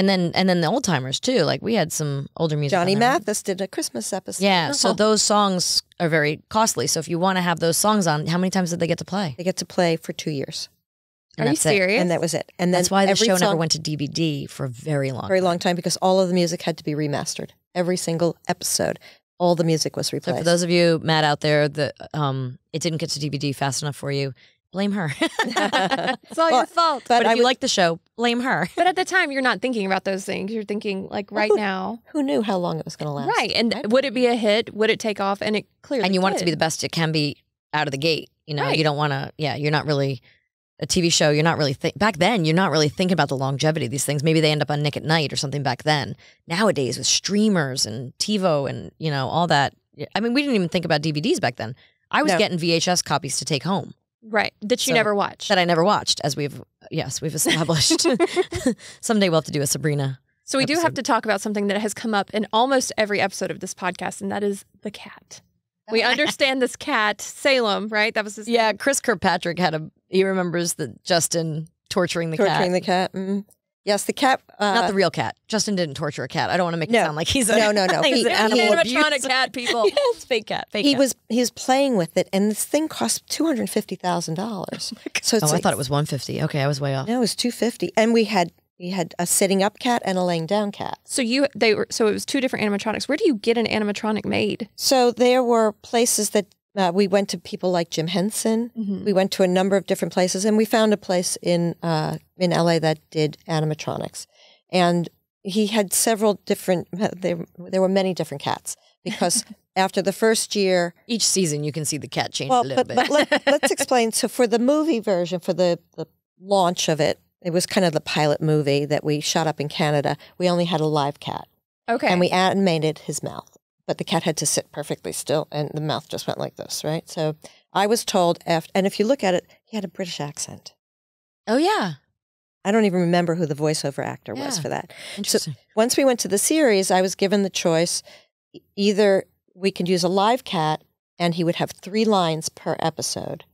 then the old timers too. Like, we had some older music. Johnny Mathis did a Christmas episode. Yeah, so those songs are very costly. So if you want to have those songs on, how many times did they get to play? They get to play for 2 years. And Are you that's it. serious? And that was it. And then that's why the every show never song- went to DVD for a very long very long time, because all of the music had to be remastered. every single episode. All the music was replaced. So for those of you mad out there that it didn't get to DVD fast enough for you, blame her. It's all your fault. But if you like the show, blame her. But at the time, you're not thinking about those things. You're thinking like right now. Who knew how long it was going to last? Right. And would it be a hit? Would it take off? And it clearly And you want it to be the best it can be out of the gate. You know, you don't want to, you're not really, a TV show, you're not really, back then, you're not really thinking about the longevity of these things. Maybe they end up on Nick at Night or something back then. Nowadays with streamers and TiVo and, you know, all that. I mean, we didn't even think about DVDs back then. I was getting VHS copies to take home. Right. That you never watched. That I never watched, as we've established. Someday we'll have to do a Sabrina. So we do have to talk about something that has come up in almost every episode of this podcast, and that is the cat. We understand this cat, Salem, right? That was his name. Chris Kirkpatrick he remembers Justin torturing the cat. Torturing the cat. Mm-hmm. Yes, the cat. Not the real cat. Justin didn't torture a cat. I don't want to make it sound like he's a no. He's an animatronic cat, people. It's fake cat. He was playing with it, and this thing cost $250,000. So I thought it was $150. Okay, I was way off. No, it was $250, and we had a sitting up cat and a laying down cat. So it was two different animatronics. Where do you get an animatronic made? So there were places that we went to, people like Jim Henson. Mm-hmm. We went to a number of different places, and we found a place in LA that did animatronics. And he had several different. There were many different cats because after the first year, each season you can see the cat change a little bit. But let's explain. So for the movie version, for the launch of it. It was kind of the pilot movie that we shot up in Canada. We only had a live cat. Okay. And we animated his mouth. But the cat had to sit perfectly still, and the mouth just went like this, right? So I was told, and if you look at it, he had a British accent. Oh, yeah. I don't even remember who the voiceover actor was for that. Interesting. So once we went to the series, I was given the choice, either we could use a live cat, and he would have 3 lines per episode,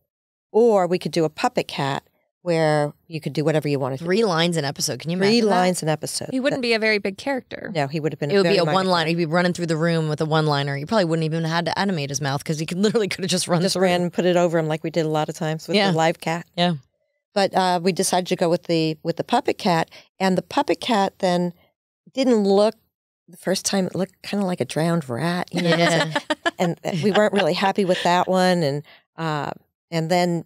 or we could do a puppet cat, where you could do whatever you wanted. 3 lines an episode. Can you imagine 3 that? lines an episode. He wouldn't be a very big character. No, he would have been. It would be a one-liner. He'd be running through the room with a one-liner. You probably wouldn't even have had to animate his mouth because he could have just run. Just ran and put it over him like we did a lot of times with the live cat. Yeah. But we decided to go with the puppet cat, and the puppet cat then didn't look. The first time it looked kind of like a drowned rat, you know. Yeah. And we weren't really happy with that one, and then.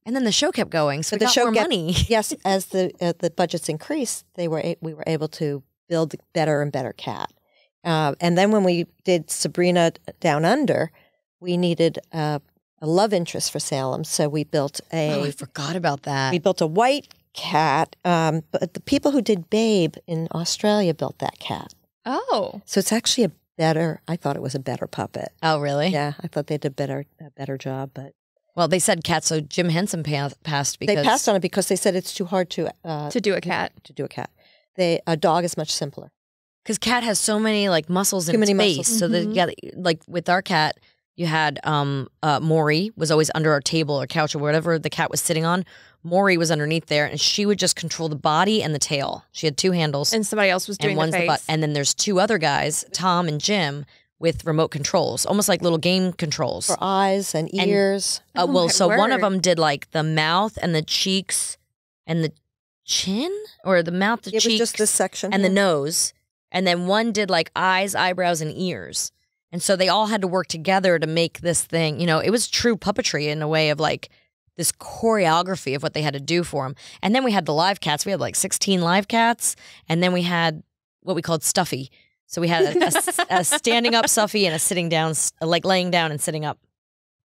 And then the show kept going, so but we got more money. Yes, as the budgets increased, we were able to build a better and better cat. And then when we did Sabrina Down Under, we needed a love interest for Salem, so we built I forgot about that. We built a white cat, but the people who did Babe in Australia built that cat. Oh, so it's actually I thought it was a better puppet. Oh, really? Yeah, I thought they did a better job, but. Well, they said cat, so Jim Henson passed because... They passed on it because they said it's too hard to do a cat. To do a cat. A dog is much simpler. Because cat has so many muscles in its face. Muscles. So with our cat, you had Maury was always under our table or couch or whatever the cat was sitting on. Maury was underneath there, and she would just control the body and the tail. She had 2 handles. And somebody else was doing the face. butt. And then there's 2 other guys, Tom and Jim, with remote controls, almost like little game controls. For eyes and ears. One of them did the mouth and the cheeks and the chin, or the mouth, the cheeks. It was just this section. And the nose. And then one did eyes, eyebrows, and ears. And so they all had to work together to make this thing. You know, it was true puppetry in a way of this choreography of what they had to do for them. And then we had the live cats. We had 16 live cats. And then we had what we called Stuffy. So we had a standing up Stuffy and a sitting down, laying down and sitting up.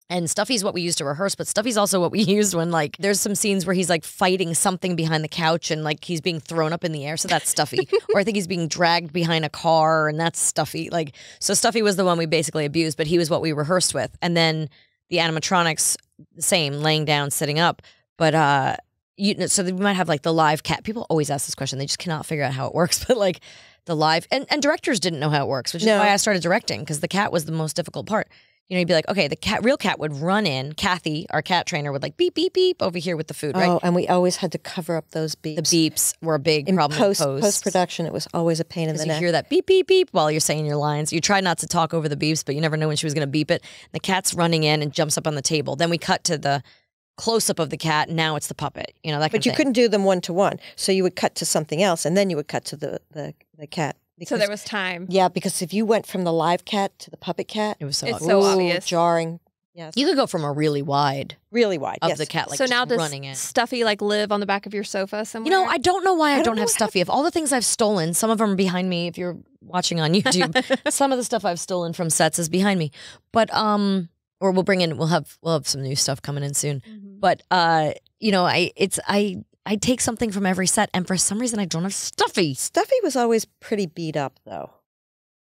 And Stuffy's what we used to rehearse, but Stuffy's also what we used when there's some scenes where he's fighting something behind the couch and he's being thrown up in the air. So that's Stuffy. Or I think he's being dragged behind a car and that's Stuffy. So Stuffy was the one we basically abused, but he was what we rehearsed with. And then the animatronics, the same, laying down, sitting up. But so we might have the live cat. People always ask this question. They just cannot figure out how it works. But the live and directors didn't know how it works, which is why I started directing, because the cat was the most difficult part. You know, you'd be like, okay, the real cat would run in. Kathy, our cat trainer, would beep, beep, beep over here with the food, right? Oh, and we always had to cover up those beeps. The beeps were a big problem in post-production. It was always a pain in the neck. You hear that beep, beep, beep while you're saying your lines. You try not to talk over the beeps, but you never know when she was going to beep it. The cat's running in and jumps up on the table. Then we cut to the close-up of the cat, and now it's the puppet. You know, that kind of thing. But you couldn't do them one-to-one. So you would cut to something else, and then you would cut to the cat So there was time. Yeah, because if you went from the live cat to the puppet cat, It was so It's obvious. so obvious. jarring. Yes, You could go from a really wide of of the cat, like so now just does running in. Stuffy like live on the back of your sofa somewhere? You know, I don't know why I don't know have Stuffy. Of all the things I've stolen, some of them are behind me. If you're watching on YouTube, some of the stuff I've stolen from sets is behind me. But or we'll have some new stuff coming in soon. Mm-hmm. But you know, I take something from every set, and for some reason I don't have Stuffy. Stuffy was always pretty beat up, though.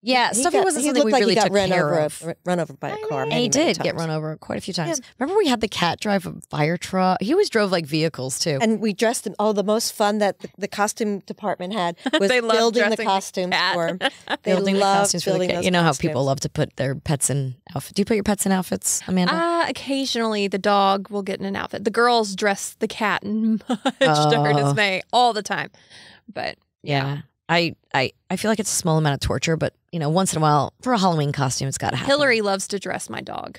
Yeah, Stuffy wasn't something we really took care of. Run over by a car. And he did get run over quite a few times. Remember we had the cat drive a fire truck? He always drove like vehicles too. And we dressed him. Oh, the most fun that the costume department had was They loved building the dressing the costumes cat. for him. Building the loved costumes for the building kid. those You know how costumes. people love to put their pets in outfits. Do you put your pets in outfits, Amanda? Occasionally the dog will get in an outfit. The girls dress the cat in much to her dismay all the time. But Yeah. I feel like it's a small amount of torture, but you know, once in a while for a Halloween costume, it's got to happen. Hillary loves to dress my dog.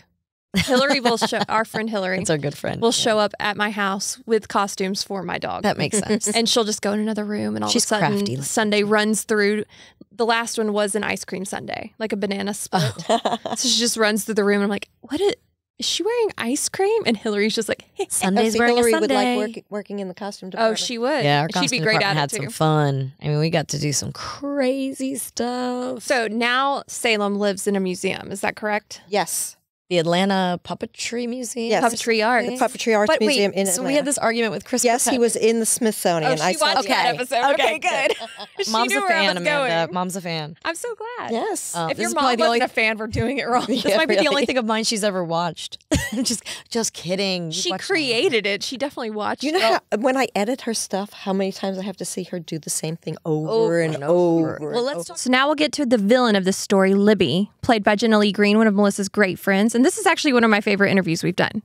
Hillary will show, our friend Hillary It's our good friend. will show up at my house with costumes for my dog. That makes sense. And she'll just go in another room, and all She's of a sudden crafty. Sunday runs through. The last one was an ice cream sundae, like a banana split. So she just runs through the room, and I'm like, is she wearing ice cream? And Hillary's just like, Sunday's wearing Hillary a Sunday. would like working in the costume oh, department. she would. Yeah, our She'd costume be great department at had it too. some fun. I mean, we got to do some crazy stuff. So now Salem lives in a museum. Is that correct? Yes. The Atlanta Puppetry Museum. Yes. Puppetry art. The Puppetry Arts But wait, Museum in so Atlanta. we had this argument with Chris. Yes, he was in the Smithsonian. Oh, she watched that episode. Okay, good. She Mom's knew a where I fan, was Amanda. going. Mom's a fan. I'm so glad. Yes. If This your is mom probably the wasn't only- a fan, we're doing it wrong. This might be the only thing of mine she's ever watched. just kidding. She Watched created it. She definitely watched You know it. how, when I edit her stuff, how many times I have to see her do the same thing over and over. Well, let's talk. So now we'll get to the villain of this story, Libby, played by Jenna Lee Green, one of Melissa's great friends. And this is actually one of my favorite interviews we've done.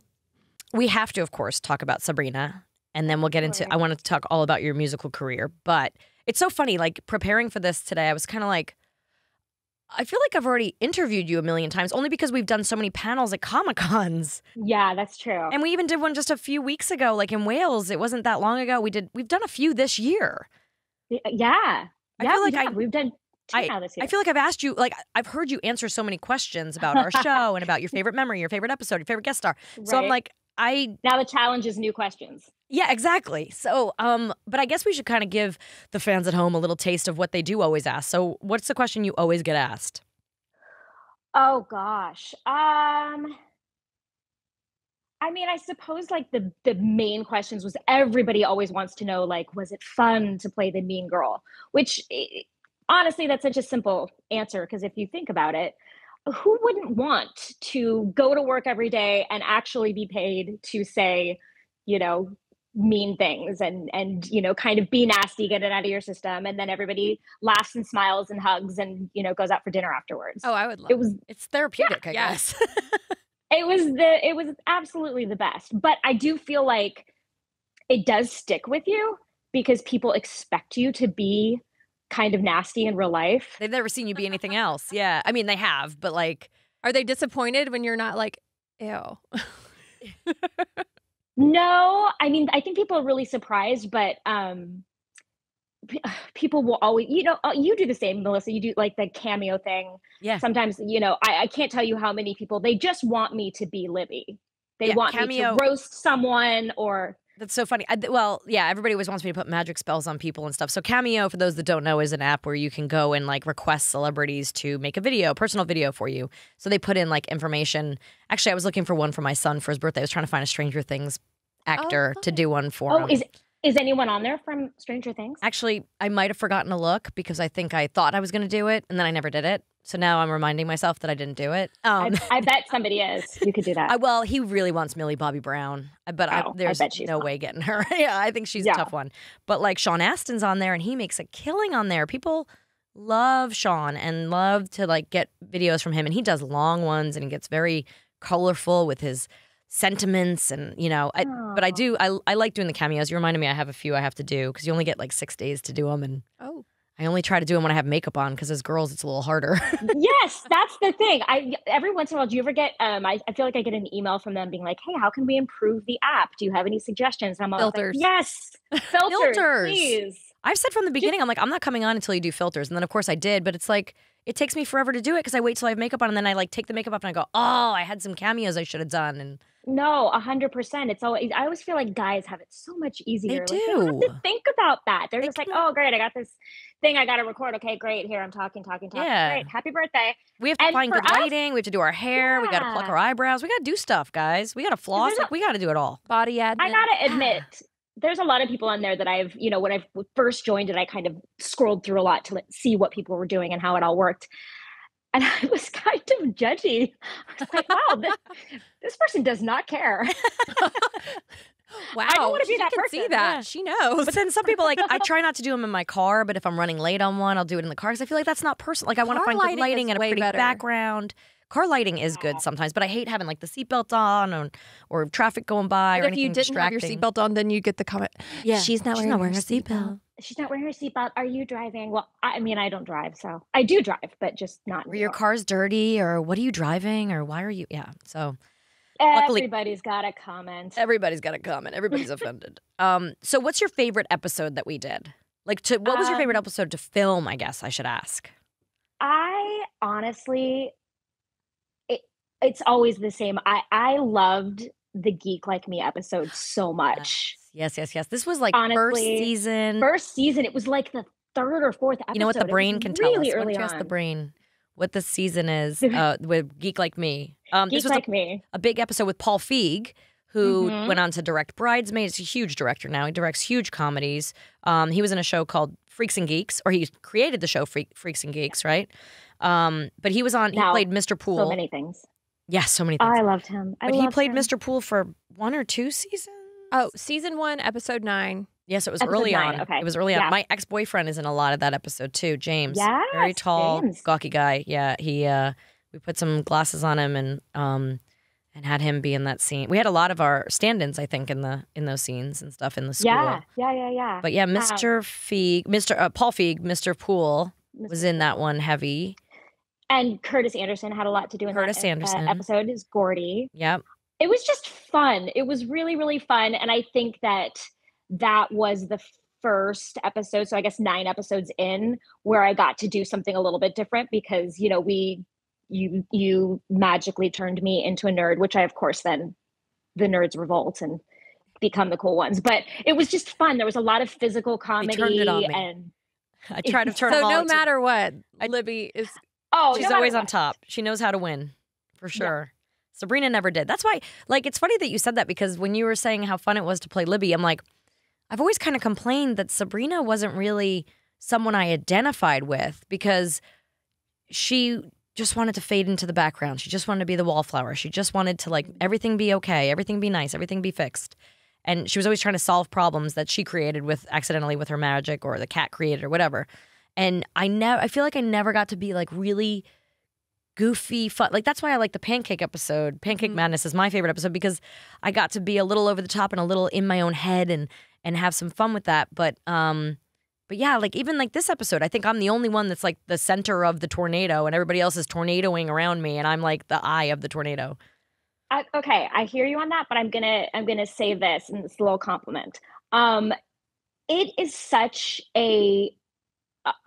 We have to, of course, talk about Sabrina, and then we'll get into. I wanted to talk all about your musical career, but it's so funny. Like preparing for this today, I was kind of like, I feel like I've already interviewed you a million times, only because we've done so many panels at Comic-Cons. Yeah, that's true. And we even did one just a few weeks ago, like in Wales. It wasn't that long ago. We've done a few this year. Yeah. I feel like we've done two now this year. I feel like I've asked you, like I've heard you answer so many questions about our show and about your favorite memory, your favorite episode, your favorite guest star. So I'm Right. like, Now the challenge is new questions. yeah, exactly. So, but I guess we should kind of give the fans at home a little taste of what they do always ask. So, what's the question you always get asked? Oh gosh. I mean, I suppose like the main questions was everybody always wants to know, like, was it fun to play the mean girl? Which honestly, that's such a simple answer, because if you think about it, who wouldn't want to go to work every day and actually be paid to say, you know, mean things and you know, kind of be nasty, get it out of your system, and then everybody laughs and smiles and hugs and, you know, goes out for dinner afterwards. Oh, I would love It's therapeutic, I Yeah. guess. It was absolutely the best. But I do feel like it does stick with you because people expect you to be kind of nasty in real life. They've never seen you be anything else. Yeah, I mean they have, but like, Are they disappointed when you're not like, ew? No, I mean, I think people are really surprised, but people will always, you know, you do the same, Melissa. You do like the cameo thing. yeah, Sometimes, you know, I can't tell you how many people, they just want me to be Libby. They Yeah, want me cameo- to roast someone or that's so funny. Well, yeah, everybody always wants me to put magic spells on people and stuff. So Cameo, for those that don't know, is an app where you can go and like request celebrities to make a video, personal video for you. So they put in like information. Actually, I was looking for one for my son for his birthday. I was trying to find a Stranger Things actor to do one for him. is anyone on there from Stranger Things? Actually, I might have forgotten to look because I think I thought I was going to do it and then I never did it. So now I'm reminding myself that I didn't do it. I bet somebody is. You could do that. Well, he really wants Millie Bobby Brown, but there's bet she's no not. way getting her. Yeah, I think she's a tough one. But like Sean Astin's on there, and he makes a killing on there. People love Sean and love to like get videos from him, and he does long ones, and he gets very colorful with his sentiments, and you know. But I like doing the cameos. You reminded me, I have a few I have to do because you only get like 6 days to do them, and I only try to do them when I have makeup on because as girls, it's a little harder. Yes, that's the thing. Every once in a while, do you ever get? I feel like I get an email from them being like, "Hey, how can we improve the app? Do you have any suggestions?" And I'm like, Filters. "Yes, filters, Filters. please." I've said from the beginning, I'm like, I'm not coming on until you do filters. And then, of course, I did. But it's like, it takes me forever to do it because I wait till I have makeup on. And then I like take the makeup off and I go, oh, I had some cameos I should have done. And no, 100%. It's always, I always feel like guys have it so much easier. They do. Like, they don't have to think about that. They're just like, oh, great. I got this thing I got to record. Okay, great. Here, I'm talking. Yeah. Great. Happy birthday. We have to find good lighting. We have to do our hair. We got to pluck our eyebrows. We got to do stuff, guys. We got to floss. Like, we got to do it all. Body admin. I got to admit, there's a lot of people on there that I've, you know, when I first joined it, I kind of scrolled through a lot to see what people were doing and how it all worked. And I was kind of judgy. I was like, wow, this person does not care. Wow. I don't want to be that person. See that. Yeah. She knows. But then some people, like, I try not to do them in my car, but if I'm running late on one, I'll do it in the car because I feel like that's not personal. Like, I want to find good lighting and a pretty background. Car lighting is good sometimes, but I hate having like the seatbelt on or traffic going by or anything distracting. If you didn't have your seatbelt on, then you get the comment, she's not wearing her seatbelt. She's not wearing her seatbelt. Are you driving? Well, I mean, I don't drive, so I do drive, but just not. Were your car's dirty, or what are you driving, or why are you? Yeah, so everybody's got a comment. Everybody's got a comment. Everybody's offended. So what's your favorite episode that we did? Like, what was your favorite episode to film? I guess I should ask. I honestly, it's always the same. I loved the Geek Like Me episode so much. Yes. This was like honestly, first season. It was like the third or fourth episode. You know what the brain can tell us? Why don't you ask the brain what the season is with Geek Like Me? Geek Like Me. A big episode with Paul Feig, who went on to direct Bridesmaids. He's a huge director now. He directs huge comedies. He was in a show called Freaks and Geeks, or he created the show Freaks and Geeks, right? But he was on, he played Mr. Poole. So many things. Yeah, so many things. I loved him. But he played Mr. Poole for 1 or 2 seasons? Oh, season 1, episode 9. Yes, it was early on. Okay. It was early on. My ex-boyfriend is in a lot of that episode too, James. Yeah, very tall, gawky guy. Yeah, we put some glasses on him and had him be in that scene. We had a lot of our stand-ins, I think, in those scenes and stuff in the school. Yeah. But yeah, Mr. Feig, Paul Feig, Mr. Poole was in that one heavy. And Curtis Anderson had a lot to do in that episode. Is Gordy. Yep. It was just fun. It was really, really fun. And I think that was the first episode, so I guess 9 episodes in, where I got to do something a little bit different because, you know, you magically turned me into a nerd, which I, of course, then the nerds revolt and become the cool ones. But it was just fun. There was a lot of physical comedy. Turned it on me. And I try to turn it on. So no matter what, Libby is... she's always on top. She knows how to win, for sure. Yeah. Sabrina never did. That's why, like, it's funny that you said that because when you were saying how fun it was to play Libby, I'm like, I've always kind of complained that Sabrina wasn't really someone I identified with because she just wanted to fade into the background. She just wanted to be the wallflower. She just wanted to, like, everything be okay, everything be nice, everything be fixed. And she was always trying to solve problems that she created accidentally with her magic or the cat created or whatever. And I feel like I never got to be like really goofy, fun. Like that's why I like the Pancake episode. Pancake Madness is my favorite episode because I got to be a little over the top and a little in my own head and have some fun with that. But yeah, like even like this episode, I think I'm the only one that's like the center of the tornado and everybody else is tornadoing around me and I'm like the eye of the tornado. Okay, I hear you on that, but I'm gonna say this, and it's a little compliment. It is such a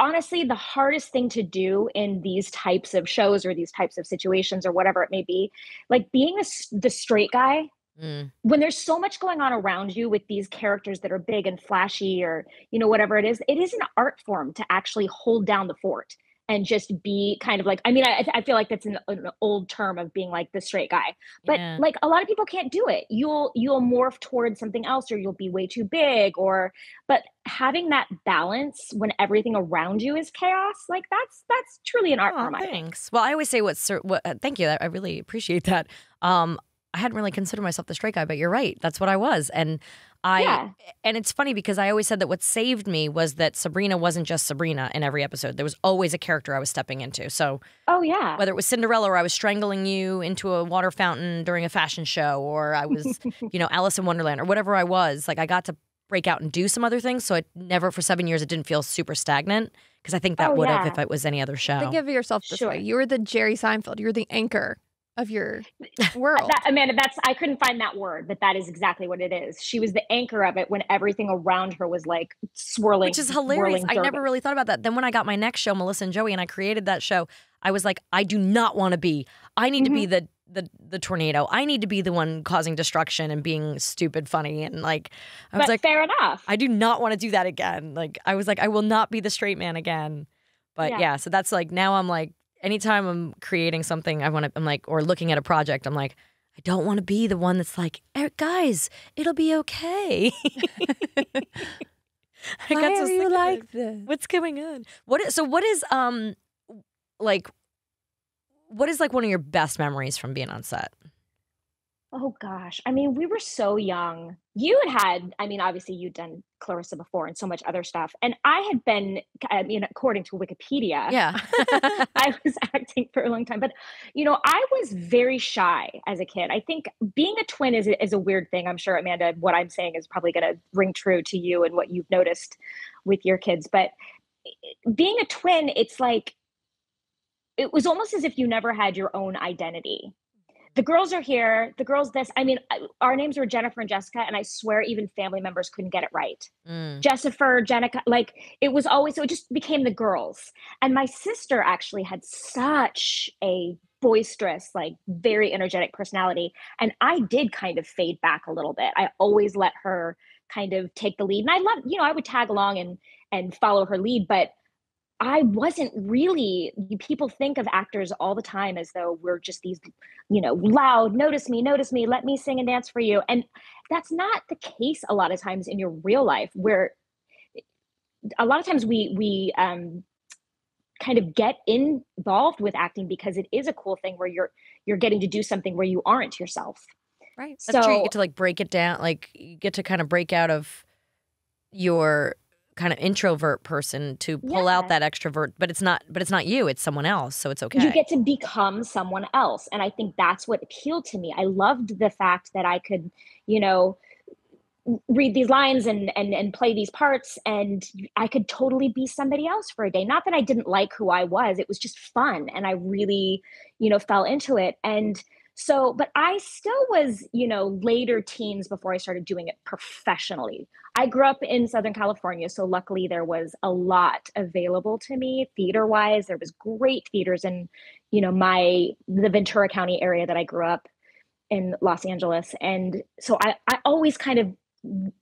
honestly, the hardest thing to do in these types of shows or these types of situations or whatever it may be, like being the straight guy, when there's so much going on around you with these characters that are big and flashy or, you know, whatever it is an art form to actually hold down the fort and just be kind of like, I mean, I feel like that's an old term of being like the straight guy, but like a lot of people can't do it. You'll morph towards something else or you'll be way too big but having that balance when everything around you is chaos, like that's truly an art form. Thanks. Well, I always say thank you. I really appreciate that. I hadn't really considered myself the straight guy, but you're right. That's what I was. And and it's funny because I always said that what saved me was that Sabrina wasn't just Sabrina in every episode. There was always a character I was stepping into. So whether it was Cinderella or I was strangling you into a water fountain during a fashion show or I was, you know, Alice in Wonderland or whatever I was, like I got to break out and do some other things. So it never, for 7 years, it didn't feel super stagnant because I think that would have if it was any other show. Think of yourself this way. You were the Jerry Seinfeld. You were the anchor of your world. Amanda, I couldn't find that word, but that is exactly what it is. She was the anchor of it when everything around her was like swirling. Which is hilarious. I never really thought about that. Then when I got my next show, Melissa and Joey, and I created that show, I was like, I do not want to be. I need to be the tornado. I need to be the one causing destruction and being stupid funny. And like, I was like, fair enough. I do not want to do that again. Like, I was like, I will not be the straight man again. But yeah, so that's like, now I'm like, anytime I'm creating something, I'm like, or looking at a project, I'm like, I don't want to be the one that's like, guys, it'll be okay. Why are you like this? What's going on? What is like one of your best memories from being on set? Oh gosh. I mean, we were so young. You had, I mean, obviously you'd done Clarissa before and so much other stuff. And I had been, I mean, according to Wikipedia, I was acting for a long time. But, you know, I was very shy as a kid. I think being a twin is a weird thing. I'm sure, Amanda, what I'm saying is probably going to ring true to you and what you've noticed with your kids. But being a twin, it's like, it was almost as if you never had your own identity. The girls are here, the girls this. I mean, our names were Jennifer and Jessica, and I swear even family members couldn't get it right. Jessifer, Jenica, like it was always, so it just became the girls. And my sister actually had such a boisterous, like very energetic personality. And I did kind of fade back a little bit. I always let her kind of take the lead. And I loved, you know, I would tag along and follow her lead, but I wasn't really, people think of actors all the time as though we're just these, you know, loud, notice me, let me sing and dance for you. And that's not the case a lot of times in your real life, where a lot of times we kind of get involved with acting because it is a cool thing where you're getting to do something where you aren't yourself. Right. That's true. You get to like break it down, like you get to kind of break out of your kind of introvert person to pull out that extrovert, but it's not you, it's someone else, so it's okay. You get to become someone else, and I think that's what appealed to me. I loved the fact that I could, you know, read these lines and play these parts, and I could totally be somebody else for a day. Not that I didn't like who I was, it was just fun, and I really, you know, fell into it. And so, but I still was, you know, later teens before I started doing it professionally. I grew up in Southern California, so luckily there was a lot available to me theater-wise. There was great theaters in, you know, the Ventura County area that I grew up in, Los Angeles. And so I always kind of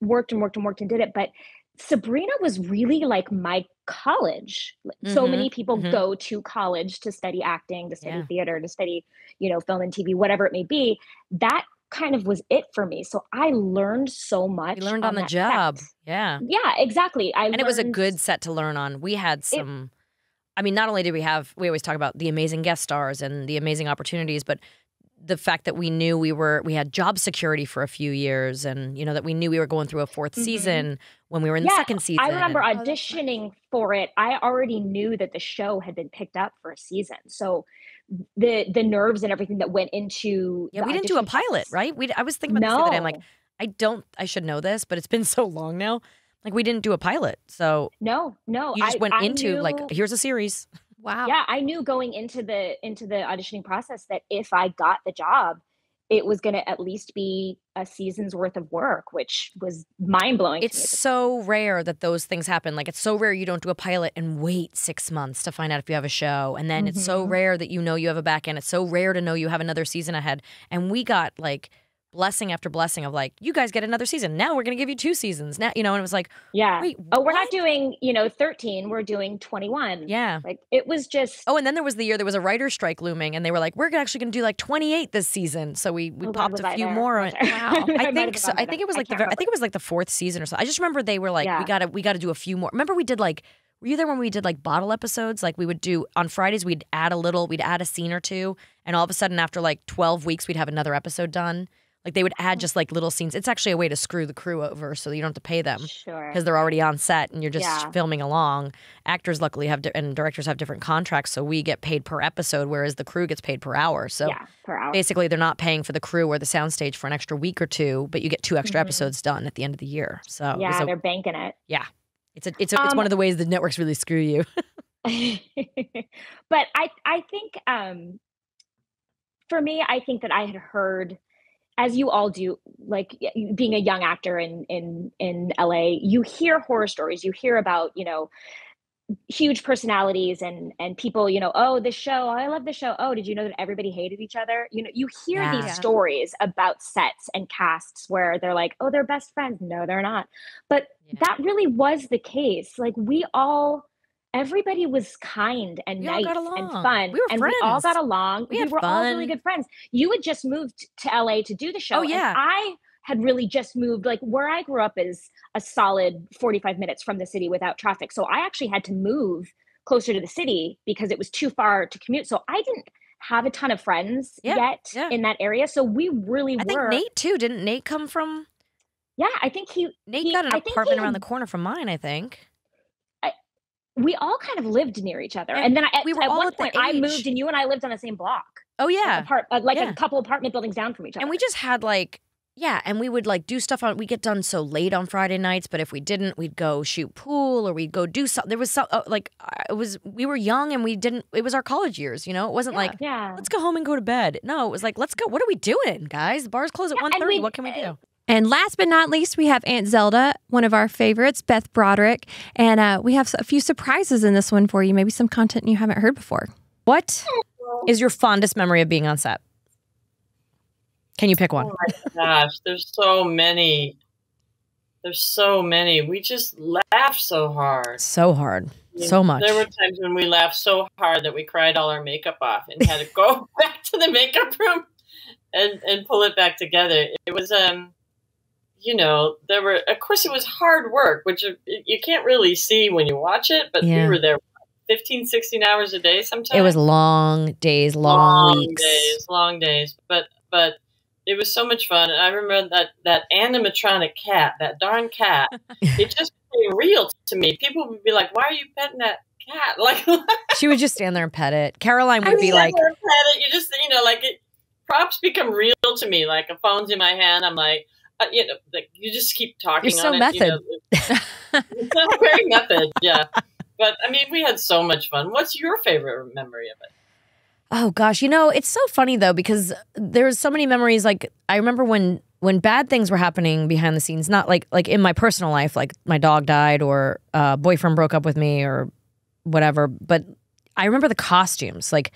worked and did it. But Sabrina was really like my college. So many people go to college to study acting, to study theater, to study, you know, film and TV, whatever it may be. That kind of was it for me. So I learned so much. You learned on the job. Set. Yeah. Yeah, exactly. And it was a good set to learn on. We had some, I mean, not only did we always talk about the amazing guest stars and the amazing opportunities, but the fact that we knew we had job security for a few years, and, you know, that we knew we were going through a fourth season when we were in the second season. I remember auditioning for it. I already knew that the show had been picked up for a season. So the nerves and everything that went into we didn't do a pilot, right? I was thinking about this the other day. I'm like, I should know this, but it's been so long now. Like, we didn't do a pilot. So no. You just went into like, here's a series. Wow. Yeah, I knew going into the auditioning process that if I got the job, it was going to at least be a season's worth of work, which was mind-blowing. It's so rare that those things happen. Like, it's so rare you don't do a pilot and wait 6 months to find out if you have a show. And then it's so rare that you know you have a back end. It's so rare to know you have another season ahead. And we got like blessing after blessing of like, you guys get another season. Now we're going to give you 2 seasons. Now, you know, and it was like, wait, we're not doing, you know, 13. We're doing 21. Yeah. Like, it was just. Oh, and then there was the year there was a writer's strike looming, and they were like, we're actually going to do like 28 this season. So we popped a few more. Wow. I think so. I think it was like the 4th season or so. I just remember they were like, we got to do a few more. Remember we did like, were you there when we did like bottle episodes? Like, we would do on Fridays, we'd add a scene or two, and all of a sudden after like 12 weeks, we'd have another episode done. Like, they would add just like little scenes. It's actually a way to screw the crew over so you don't have to pay them. Sure. Because they're already on set and you're just filming along. Actors luckily and directors have different contracts, so we get paid per episode, whereas the crew gets paid per hour. So per hour. Basically, they're not paying for the crew or the soundstage for an extra week or two, but you get 2 extra episodes done at the end of the year. So they're banking it. Yeah. It's one of the ways the networks really screw you. But I think for me, I think that I had heard, as you all do, like being a young actor in LA, you hear horror stories. You hear about, you know, huge personalities and people, you know, oh, this show, oh, I love this show. Oh, did you know that everybody hated each other? You know, you hear these stories about sets and casts where they're like, oh, they're best friends. No, they're not. But that really was the case. Like everybody was kind and nice and fun. We were friends. We all got along. We were all really good friends. You had just moved to LA to do the show. Oh, yeah. And I had really just moved, like where I grew up is a solid 45 minutes from the city without traffic. So I actually had to move closer to the city because it was too far to commute. So I didn't have a ton of friends yet in that area. So we really were. I think Nate too. Didn't Nate come from? Yeah, I think Nate got an apartment around the corner from mine, I think. We all kind of lived near each other. And then at one point I moved and you and I lived on the same block. Oh yeah. A couple apartment buildings down from each other. And we just had like, and we would like do stuff we get done so late on Friday nights, but if we didn't, we'd go shoot pool or we'd go do something. There was some we were young and it was our college years, you know? It wasn't let's go home and go to bed. No, it was like, let's go. What are we doing, guys? The bars close at 1:30. What can we do? And last but not least, we have Aunt Zelda, one of our favorites, Beth Broderick. And we have a few surprises in this one for you, maybe some content you haven't heard before. What is your fondest memory of being on set? Can you pick one? Oh my gosh, there's so many. There's so many. We just laughed so hard. So hard. So much. There were times when we laughed so hard that we cried all our makeup off and had to go back to the makeup room and pull it back together. It was you know, of course it was hard work, which you can't really see when you watch it, but we were there 15, 16 hours a day sometimes. It was long days, long weeks. Long days. But it was so much fun. And I remember that animatronic cat, that darn cat, it just became real to me. People would be like, why are you petting that cat? Like she would just stand there and pet it. Caroline would be like, pet it. You just, you know, like props become real to me. Like a phone's in my hand. I'm like, you know, like you just keep talking. You're so on method. It, you know, it's not very method, yeah. But I mean, we had so much fun. What's your favorite memory of it? Oh gosh, you know, it's so funny though because there's so many memories. Like I remember when bad things were happening behind the scenes, not like in my personal life, like my dog died or boyfriend broke up with me or whatever. But I remember the costumes, like.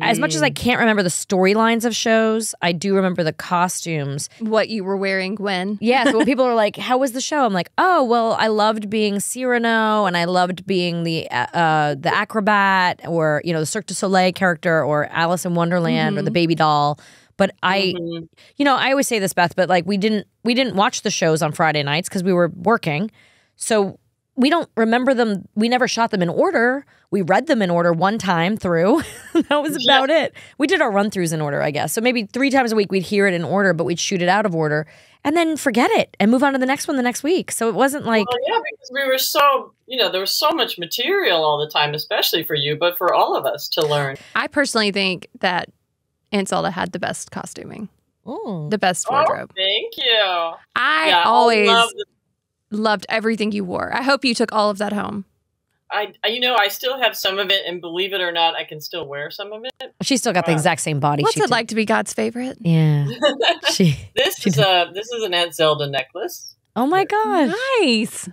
As much as I can't remember the storylines of shows, I do remember the costumes. What you were wearing when. Yeah, so when people are like, how was the show? I'm like, oh, well, I loved being Cyrano and I loved being the acrobat or, you know, the Cirque du Soleil character or Alice in Wonderland or the baby doll. But you know, I always say this, Beth, but like we didn't watch the shows on Friday nights because we were working. So we don't remember them. We never shot them in order. We read them in order one time through. That was about it. We did our run-throughs in order, I guess. So maybe 3 times a week we'd hear it in order, but we'd shoot it out of order and then forget it and move on to the next one the next week. So it wasn't like... Well, yeah, because we were so, you know, there was so much material all the time, especially for you, but for all of us to learn. I personally think that Aunt Zelda had the best costuming. The best wardrobe. Thank you. I always... loved everything you wore. I hope you took all of that home. You know, I still have some of it, and believe it or not, I can still wear some of it. She's still got the exact same body. What's it like to be God's favorite? Yeah. This is an Aunt Zelda necklace. Oh my gosh. Nice.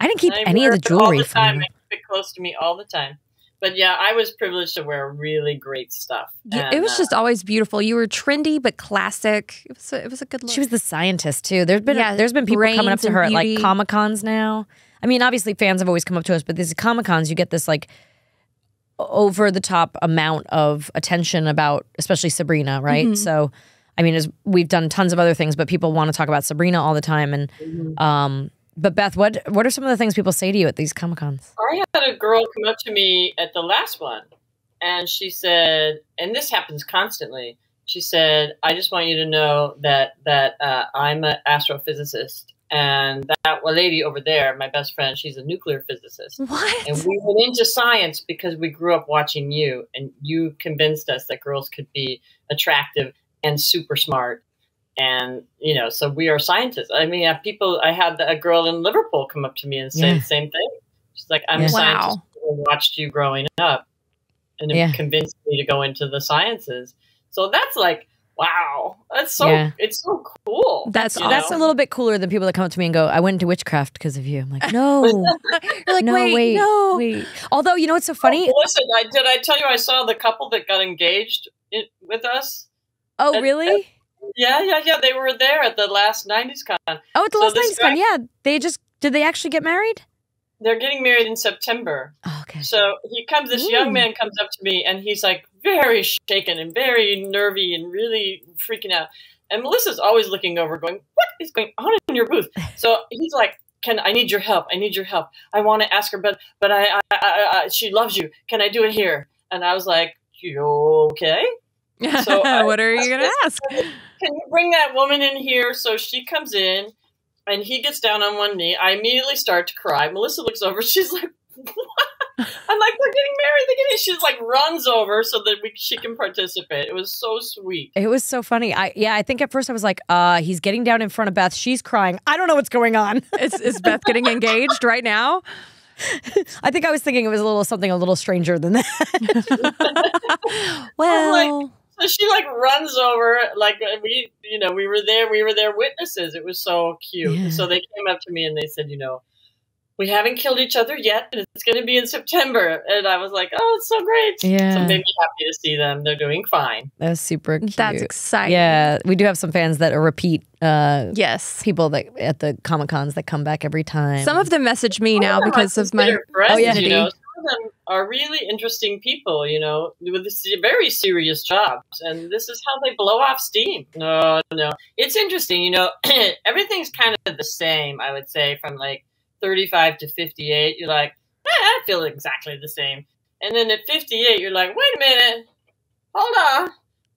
I didn't keep any of the jewelry from her. I keep it close to me all the time. But yeah, I was privileged to wear really great stuff. And, it was just always beautiful. You were trendy but classic. It was a good look. She was the scientist too. There's been people coming up to her at like Comic-Cons now. I mean, obviously fans have always come up to us, but these Comic-Cons, you get this like over the top amount of attention about, especially Sabrina, right? So, I mean, we've done tons of other things, but people want to talk about Sabrina all the time. And but Beth, what are some of the things people say to you at these Comic-Cons? I had a girl come up to me at the last one, and she said, and this happens constantly. She said, "I just want you to know that I'm an astrophysicist, and that lady over there, my best friend, she's a nuclear physicist. What? And we went into science because we grew up watching you, and you convinced us that girls could be attractive and super smart." And, you know, so we are scientists. I mean, I had a girl in Liverpool come up to me and say the same thing. She's like, I'm a scientist who watched you growing up. and it convinced me to go into the sciences. So that's like, wow, that's so it's so cool. That's a little bit cooler than people that come up to me and go, I went into witchcraft because of you. I'm like, no. You're like, no, wait. Although, you know what's so funny? Listen, did I tell you I saw the couple that got engaged with us? Oh, really? Yeah. They were there at the last 90s Con. Oh, at the last 90s Con, yeah. Did they actually get married? They're getting married in September. Oh, okay. So this young man comes up to me and he's like very shaken and very nervy and really freaking out. And Melissa's always looking over going, what is going on in your booth? So he's like, I need your help. I need your help. I want to ask her, but I she loves you. Can I do it here? And I was like, you okay? So what are you going to ask? Can you bring that woman in here? So she comes in. And he gets down on one knee. I immediately start to cry. Melissa looks over. She's like, what? I'm like, we're getting married. She's like, runs over so that she can participate. It was so sweet. It was so funny. I think at first I was like, he's getting down in front of Beth. She's crying. I don't know what's going on. Is Beth getting engaged right now? I think I was thinking it was something a little stranger than that. Well... So she like runs over, like we were there witnesses. It was so cute. Yeah. So they came up to me and they said, we haven't killed each other yet, and it's going to be in September. And I was like, oh, it's so great. Yeah. So it made me happy to see them. They're doing fine. That's super cute. That's exciting. Yeah, we do have some fans that are repeat. Yes, people that at the Comic-Cons that come back every time. Some of them message me now because of my friends, some of them are really interesting people, with very serious jobs, and this is how they blow off steam. No, it's interesting. Everything's kind of the same. I would say from like 35 to 58, you're like, I feel exactly the same, and then at 58, you're like, wait a minute, hold on.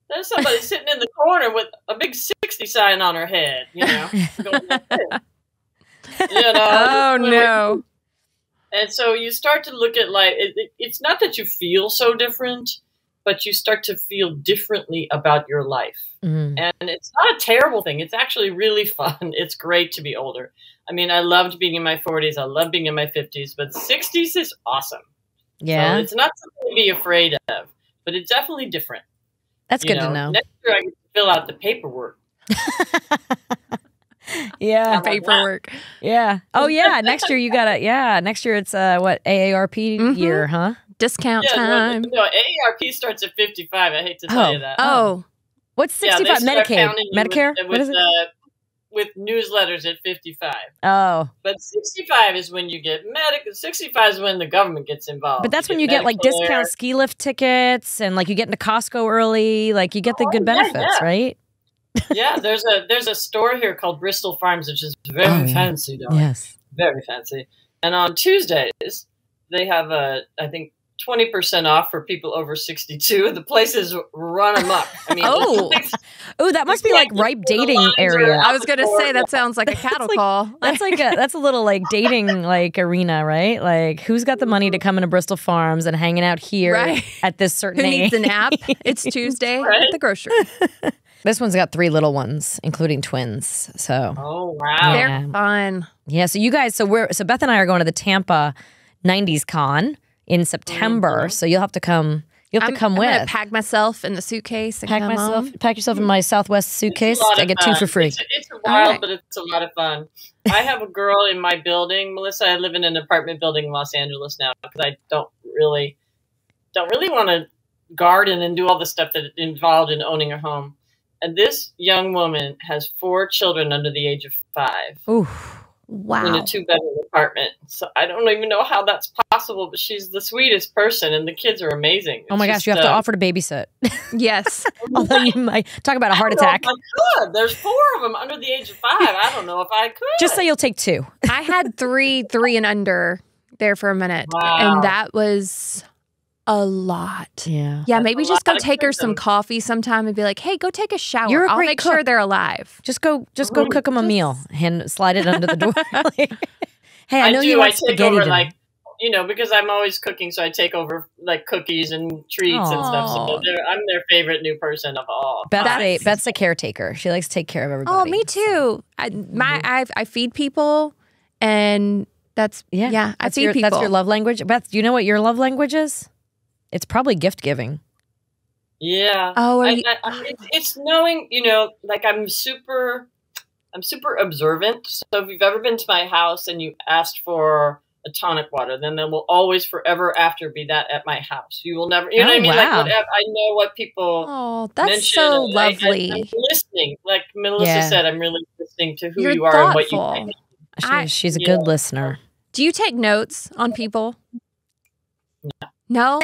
There's somebody sitting in the corner with a big 60 sign on her head, going like this. Oh, no. And so you start to look at it's not that you feel so different, but you start to feel differently about your life. Mm. And it's not a terrible thing. It's actually really fun. It's great to be older. I mean, I loved being in my 40s. I love being in my 50s, but 60s is awesome. Yeah. So it's not something to be afraid of, but it's definitely different. That's good to know. Next year I can fill out the paperwork. Yeah, paperwork. Yeah. Oh, yeah. Next year you gotta. Yeah. Next year it's AARP year, huh? Discount time. No, AARP starts at 55. I hate to tell you that. Oh, what's 65? Medicaid, Medicare. What is it? With newsletters at 55. Oh, but 65 is when you get 65 is when the government gets involved. But that's when you get like discount ski lift tickets and like you get into Costco early. Like you get the good benefits, right? Yeah, there's a store here called Bristol Farms, which is very fancy, darling. Yes, very fancy. And on Tuesdays, they have I think 20% off for people over 62. The place is run amok. I mean, that must be like ripe dating area. I was gonna say that sounds like a cattle call. That's a little like dating like arena, right? Like who's got the money to come into Bristol Farms and hanging out here at this certain Who age? needs a nap? It's Tuesday at the grocery. This one's got 3 little ones, including twins. So, oh wow, they're fun. Yeah. So you guys, so Beth and I are going to the Tampa 90s Con in September. Mm-hmm. So you'll have to come. I'm gonna pack myself in the suitcase. And pack yourself in my Southwest suitcase. I get 2 for free. It's wild, but it's a lot of fun. I have a girl in my building, Melissa. I live in an apartment building in Los Angeles now because I don't really want to garden and do all the stuff that involved in owning a home. And this young woman has 4 children under the age of 5. Ooh, wow. In a 2-bedroom apartment. So I don't even know how that's possible, but she's the sweetest person and the kids are amazing. Oh my gosh, you have to offer to babysit. Yes. Although you might talk about a heart attack. I could. There's 4 of them under the age of 5. I don't know if I could. Just say you'll take 2. I had 3 and under there for a minute. Wow. And that was a lot. Yeah. Yeah, maybe just go take her some coffee sometime and be like, hey, go take a shower. I'll make sure they're alive. Just go cook them a meal and slide it under the door. Hey, I know you like spaghetti over, because I'm always cooking, so I take over like cookies and treats and stuff. So I'm their favorite new person of all. Beth's a caretaker. She likes to take care of everybody. Oh, me too. I feed people, and I feed people. That's your love language. Beth, do you know what your love language is? It's probably gift giving. Yeah. Oh, it's knowing, you know, like I'm super observant. So if you've ever been to my house and you asked for a tonic water, then there will always forever after be that at my house. You will never, you know what I mean? Wow. Like whatever, I know what people that's mention, so lovely. I'm listening. Like Melissa said, I'm really listening to who You're you are thoughtful. and what you think. She's a good listener. Do you take notes on people? No?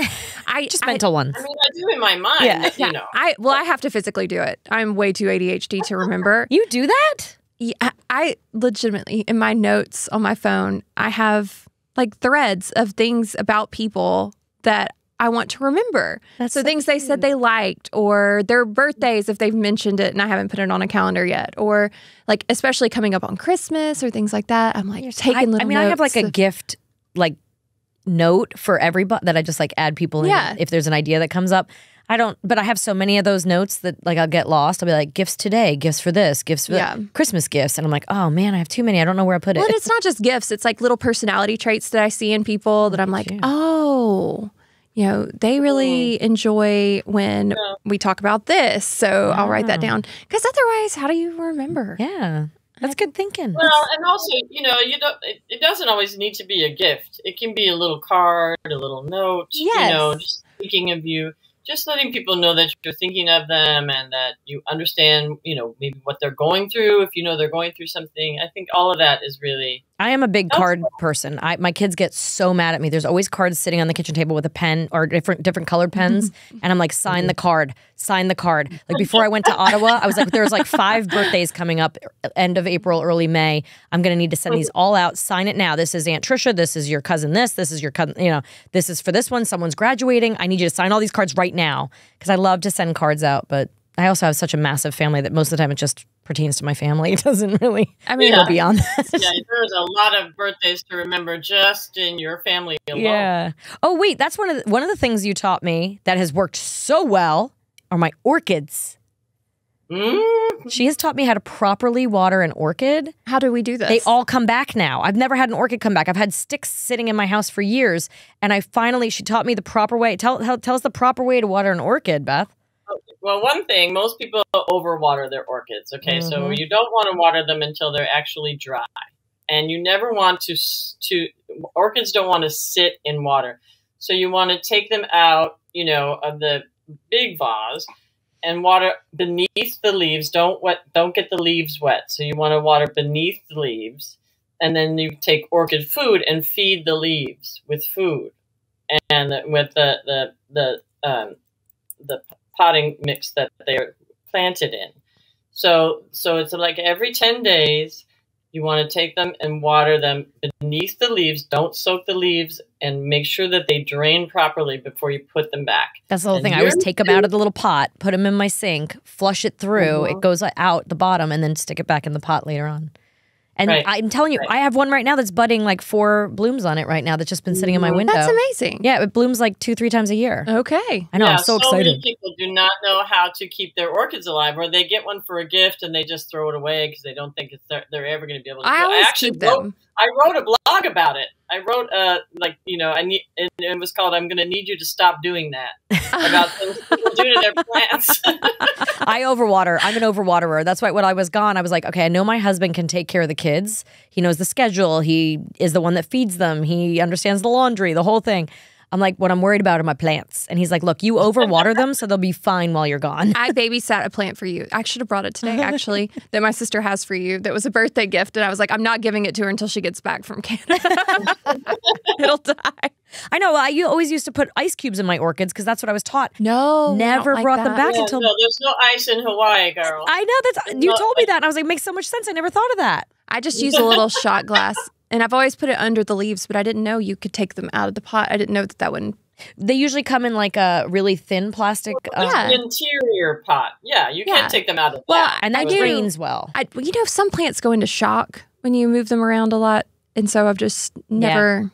Just mental ones. I mean, I do in my mind, you know. I have to physically do it. I'm way too ADHD to remember. You do that? Yeah, I legitimately, in my notes on my phone, I have like threads of things about people that I want to remember. So things they said they liked, or their birthdays if they've mentioned it and I haven't put it on a calendar yet, or like especially coming up on Christmas or things like that. I'm like taking little notes. I have like a gift like note for everybody that I just like add people in if there's an idea that comes up. But I have so many of those notes that like I'll get lost. I'll be like, gifts today, gifts for this, gifts for that, Christmas gifts. And I'm like, oh man, I have too many. I don't know where I put it. Well, and it's not just gifts. It's like little personality traits that I see in people that I'm like, oh, you know, they really enjoy when we talk about this. So I'll write that down. Because otherwise, how do you remember? Yeah. That's good thinking. Well, and also, you know, it doesn't always need to be a gift. It can be a little card, a little note, you know, just thinking of you. Just letting people know that you're thinking of them and that you understand, you know, maybe what they're going through. If you know they're going through something, I think all of that is really. I am a big card person. My kids get so mad at me. There's always cards sitting on the kitchen table with a pen or different colored pens, and I'm like, sign the card, sign the card. Like before I went to Ottawa, I was like, there's like 5 birthdays coming up, end of April, early May. I'm gonna need to send these all out. Sign it now. This is Aunt Trisha. This is your cousin. This is your cousin. You know, this is for this one. Someone's graduating. I need you to sign all these cards right now because I love to send cards out, but I also have such a massive family that most of the time it just pertains to my family. It doesn't really go beyond that. Yeah, there's a lot of birthdays to remember just in your family alone. Yeah. Oh, wait, that's one of the things you taught me that has worked so well are my orchids. She has taught me how to properly water an orchid. How do we do this? They all come back now. I've never had an orchid come back. I've had sticks sitting in my house for years, and she taught me the proper way. Tell us the proper way to water an orchid, Beth. Well, one thing, most people overwater their orchids, okay? So you don't want to water them until they're actually dry. And you never want orchids don't want to sit in water. So you want to take them out, you know, of the big vase and water beneath the leaves. Don't get the leaves wet. So you want to water beneath the leaves. And then you take orchid food and feed the leaves with food. And with the potting mix that they're planted in. So it's like every 10 days, you want to take them and water them beneath the leaves. Don't soak the leaves and make sure that they drain properly before you put them back. That's the whole thing. I always take them out of the little pot, put them in my sink, flush it through. It goes out the bottom and then stick it back in the pot later on. And I'm telling you, I have one right now that's budding like 4 blooms on it right now that's just been sitting in my window. That's amazing. Yeah, it blooms like 2-3 times a year. Okay. I know, I'm so excited. Many people do not know how to keep their orchids alive, or they get one for a gift and they just throw it away because they don't think they're ever going to be able to. I always keep them. I wrote a blog about it. I wrote it was called "I'm going to need you to stop doing that" about things people do to their plants. I overwater. I'm an overwaterer. That's why when I was gone, I was like, okay, I know my husband can take care of the kids. He knows the schedule. He is the one that feeds them. He understands the laundry, the whole thing. I'm like, what I'm worried about are my plants. And he's like, look, you overwater them so they'll be fine while you're gone. I babysat a plant for you. I should have brought it today, actually, that my sister has for you. That was a birthday gift. And I was like, I'm not giving it to her until she gets back from Canada. It'll die. I know. I always used to put ice cubes in my orchids because that's what I was taught. No. Never brought them back until. No, there's no ice in Hawaii, girl. I know. You told me that. And I was like, it makes so much sense. I never thought of that. I just use a little shot glass. And I've always put it under the leaves, but I didn't know you could take them out of the pot. I didn't know that wouldn't. They usually come in like a really thin plastic. Interior pot. Yeah, you can't take them out of that. And that drains well. You know, some plants go into shock when you move them around a lot. And so I've just never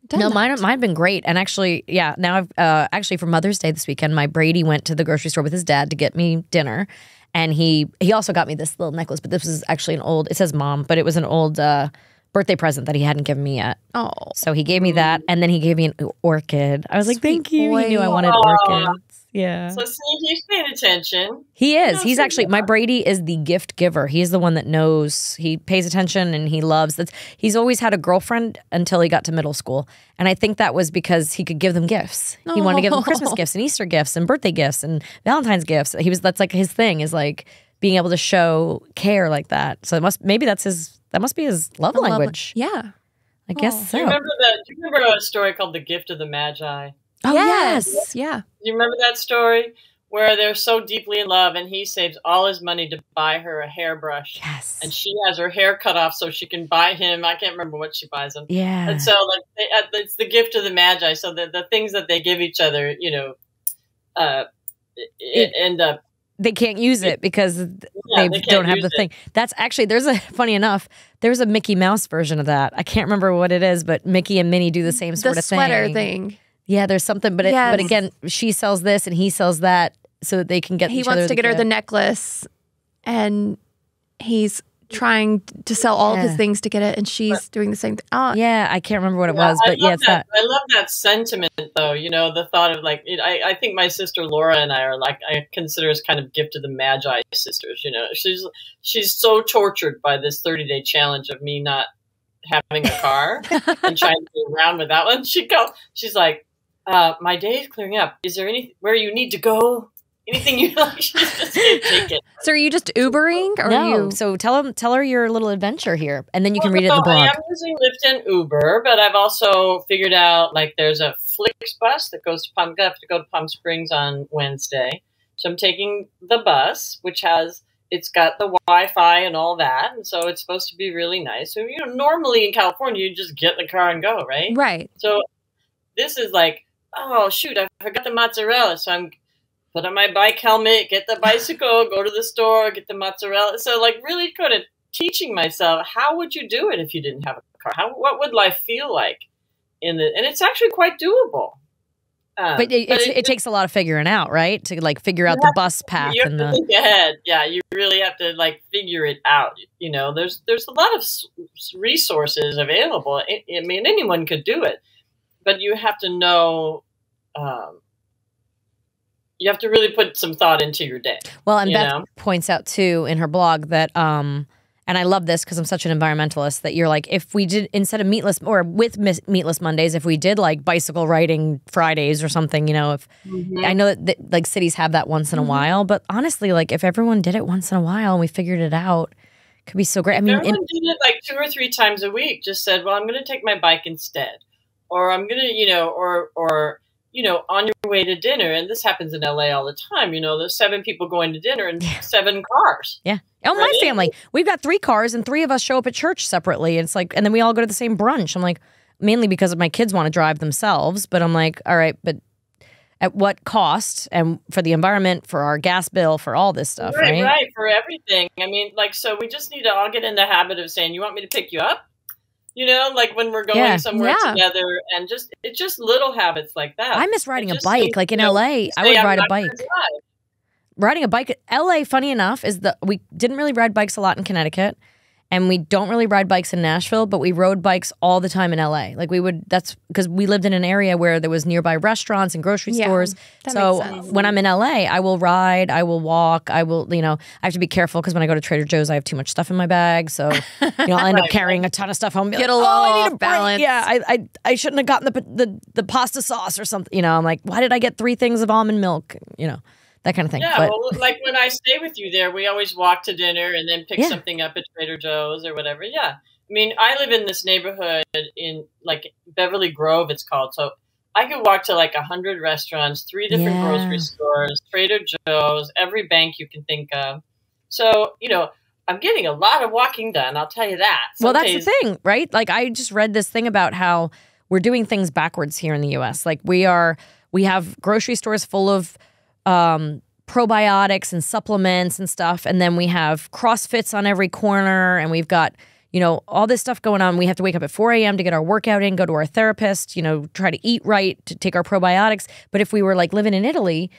done that. Mine have been great. And actually, now I've actually for Mother's Day this weekend, my Brady went to the grocery store with his dad to get me dinner. And he also got me this little necklace, but this was actually an old, it says mom, but it was an old birthday present that he hadn't given me yet. Oh. So he gave me that, and then he gave me an orchid. I was like, thank you. boy. He knew I wanted orchids. Yeah. So see, he's paying attention. He is. He's actually, my Brady is the gift giver. He's the one that knows. He pays attention and he loves that. He's always had a girlfriend until he got to middle school. And I think that was because he could give them gifts. He wanted to give them Christmas gifts and Easter gifts and birthday gifts and Valentine's gifts. That's like his thing, is like being able to show care like that. So that must be his love language. Yeah. I guess so. Do you remember a story called The Gift of the Magi? Oh, yes. Yeah. You remember that story where they're so deeply in love and he saves all his money to buy her a hairbrush. Yes. And she has her hair cut off so she can buy him. I can't remember what she buys him. Yeah. And so it's the gift of the Magi. So the things that they give each other, end up. They can't use it because they don't have the thing. That's actually, funny enough, there's a Mickey Mouse version of that. I can't remember what it is, but Mickey and Minnie do the same sort of thing. The sweater thing. Yeah, there's something, but again, she sells this and he sells that so that they can get. He wants to get her the necklace, and he's trying to sell all of his things to get it, and she's doing the same thing. Oh. Yeah, I can't remember what it was, but it's that. I love that sentiment, though. The thought of I think my sister Laura and I are I consider us kind of gift of the Magi sisters. She's so tortured by this 30-day challenge of me not having a car and trying to get around without one. She's like, my day is clearing up. Is there where you need to go? Anything you like? She just can't take it. So are you just Ubering? Or no. So tell her your little adventure here, and then you can read it in the blog. I am using Lyft and Uber, but I've also figured out there's a Flixbus that goes to I have to go to Palm Springs on Wednesday. So I'm taking the bus, which it's got the Wi-Fi and all that, and so it's supposed to be really nice. So normally in California, you just get in the car and go, right? Right. So this is oh shoot, I forgot the mozzarella. So I'm put on my bike helmet, get the bicycle, go to the store, get the mozzarella. So really kind of teaching myself, how would you do it if you didn't have a car? What would life feel like and it's actually quite doable. But it takes a lot of figuring out, right? To figure out the bus path you have to think ahead. Yeah, you really have to figure it out. There's a lot of resources available. I mean, anyone could do it, but you have to know. You have to really put some thought into your day. Well, and Beth points out too in her blog that, and I love this because I'm such an environmentalist, that you're if we did, instead of meatless or with meatless Mondays, if we did bicycle riding Fridays or something, if I know that cities have that once in a while, but honestly, if everyone did it once in a while and we figured it out, it could be so great. I mean, everyone did it 2 or 3 times a week, just said, well, I'm going to take my bike instead, or I'm going to, on your way to dinner, and this happens in LA all the time, there's 7 people going to dinner and 7 cars. Yeah. Oh, right? My family, we've got 3 cars and 3 of us show up at church separately. It's and then we all go to the same brunch. I'm mainly because my kids want to drive themselves, but I'm all right, but at what cost? And for the environment, for our gas bill, for all this stuff, right? Right, for everything. I mean, so we just need to all get in the habit of saying, you want me to pick you up? When we're going somewhere together, and it's just little habits like that. I miss riding a bike. In LA, I would ride a bike. Riding a bike, LA, funny enough, we didn't really ride bikes a lot in Connecticut, and we don't really ride bikes in Nashville, but we rode bikes all the time in LA. That's because we lived in an area where there was nearby restaurants and grocery stores. So when I'm in LA, I will ride, I will walk, I have to be careful because when I go to Trader Joe's, I have too much stuff in my bag. So, I'll end up carrying a ton of stuff home. Get a little balance. Yeah, I shouldn't have gotten the pasta sauce or something. I'm why did I get 3 things of almond milk? That kind of thing. Yeah, well, when I stay with you there, we always walk to dinner and then pick something up at Trader Joe's or whatever. Yeah. I mean, I live in this neighborhood in Beverly Grove, it's called. So I could walk to 100 restaurants, 3 different grocery stores, Trader Joe's, every bank you can think of. So, I'm getting a lot of walking done. I'll tell you that. Well, that's the thing, right? I just read this thing about how we're doing things backwards here in the U.S. We have grocery stores full of probiotics and supplements and stuff, and then we have CrossFits on every corner, and we've got all this stuff going on. We have to wake up at 4 a.m. to get our workout in, go to our therapist, try to eat right, to take our probiotics. But if we were living in Italy,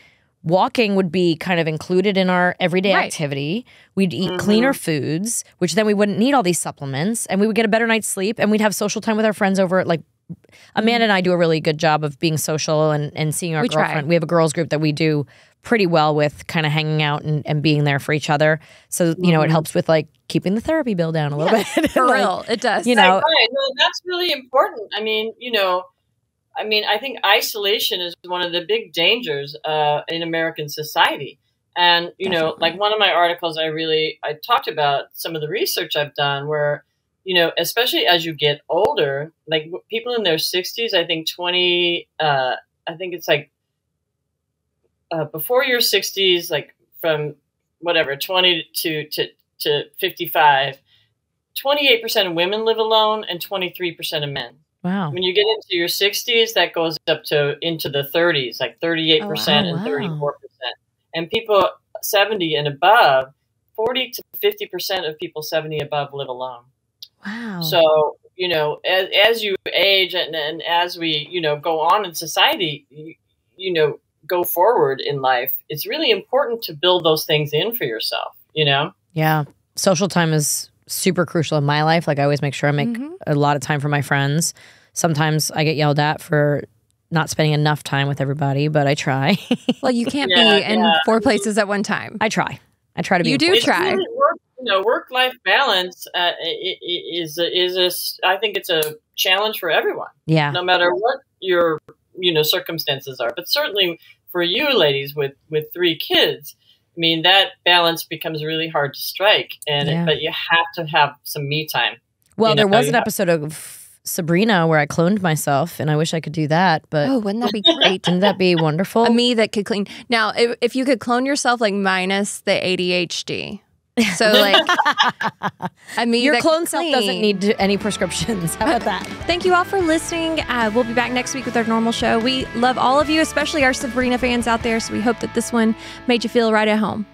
walking would be kind of included in our everyday activity. We'd eat cleaner foods, which then we wouldn't need all these supplements, and we would get a better night's sleep, and we'd have social time with our friends over at, like, Amanda and I do a really good job of being social and seeing our girlfriend. We have a girls group that we do pretty well with, kind of hanging out and being there for each other. So, you know, it helps with, like, keeping the therapy bill down a little bit. For real, it does. You know, right. No, that's really important. I mean, you know, I think isolation is one of the big dangers in American society. And, you know, like one of my articles, I talked about some of the research I've done where, you know, especially as you get older, like people in their 60s, I think it's like before your 60s, like from whatever, 20 to 55, 28% of women live alone and 23% of men. Wow. When you get into your 60s, that goes up into the 30s, like 38% and 34%. And people 70 and above, 40 to 50% of people 70 above live alone. Wow. So, you know, as you age and as we, you know, go on in society, you know, go forward in life, it's really important to build those things in for yourself, you know? Yeah. Social time is super crucial in my life. Like I always make sure I make a lot of time for my friends. Sometimes I get yelled at for not spending enough time with everybody, but I try. Well, you can't be in 4 places at one time. I try to be. You do try. Really work-life balance is I think it's a challenge for everyone. Yeah. No matter what your, you know, circumstances are, but certainly for you ladies with 3 kids, I mean, that balance becomes really hard to strike, but you have to have some me time. Well, there was an episode of Sabrina where I cloned myself, and I wish I could do that. But wouldn't that be great? Wouldn't that be wonderful? A me that could clean. Now, if you could clone yourself, like minus the ADHD. So like, I mean, your clone self doesn't need any prescriptions. How about that? Thank you all for listening. We'll be back next week with our normal show. We love all of you, especially our Sabrina fans out there. So we hope that this one made you feel right at home.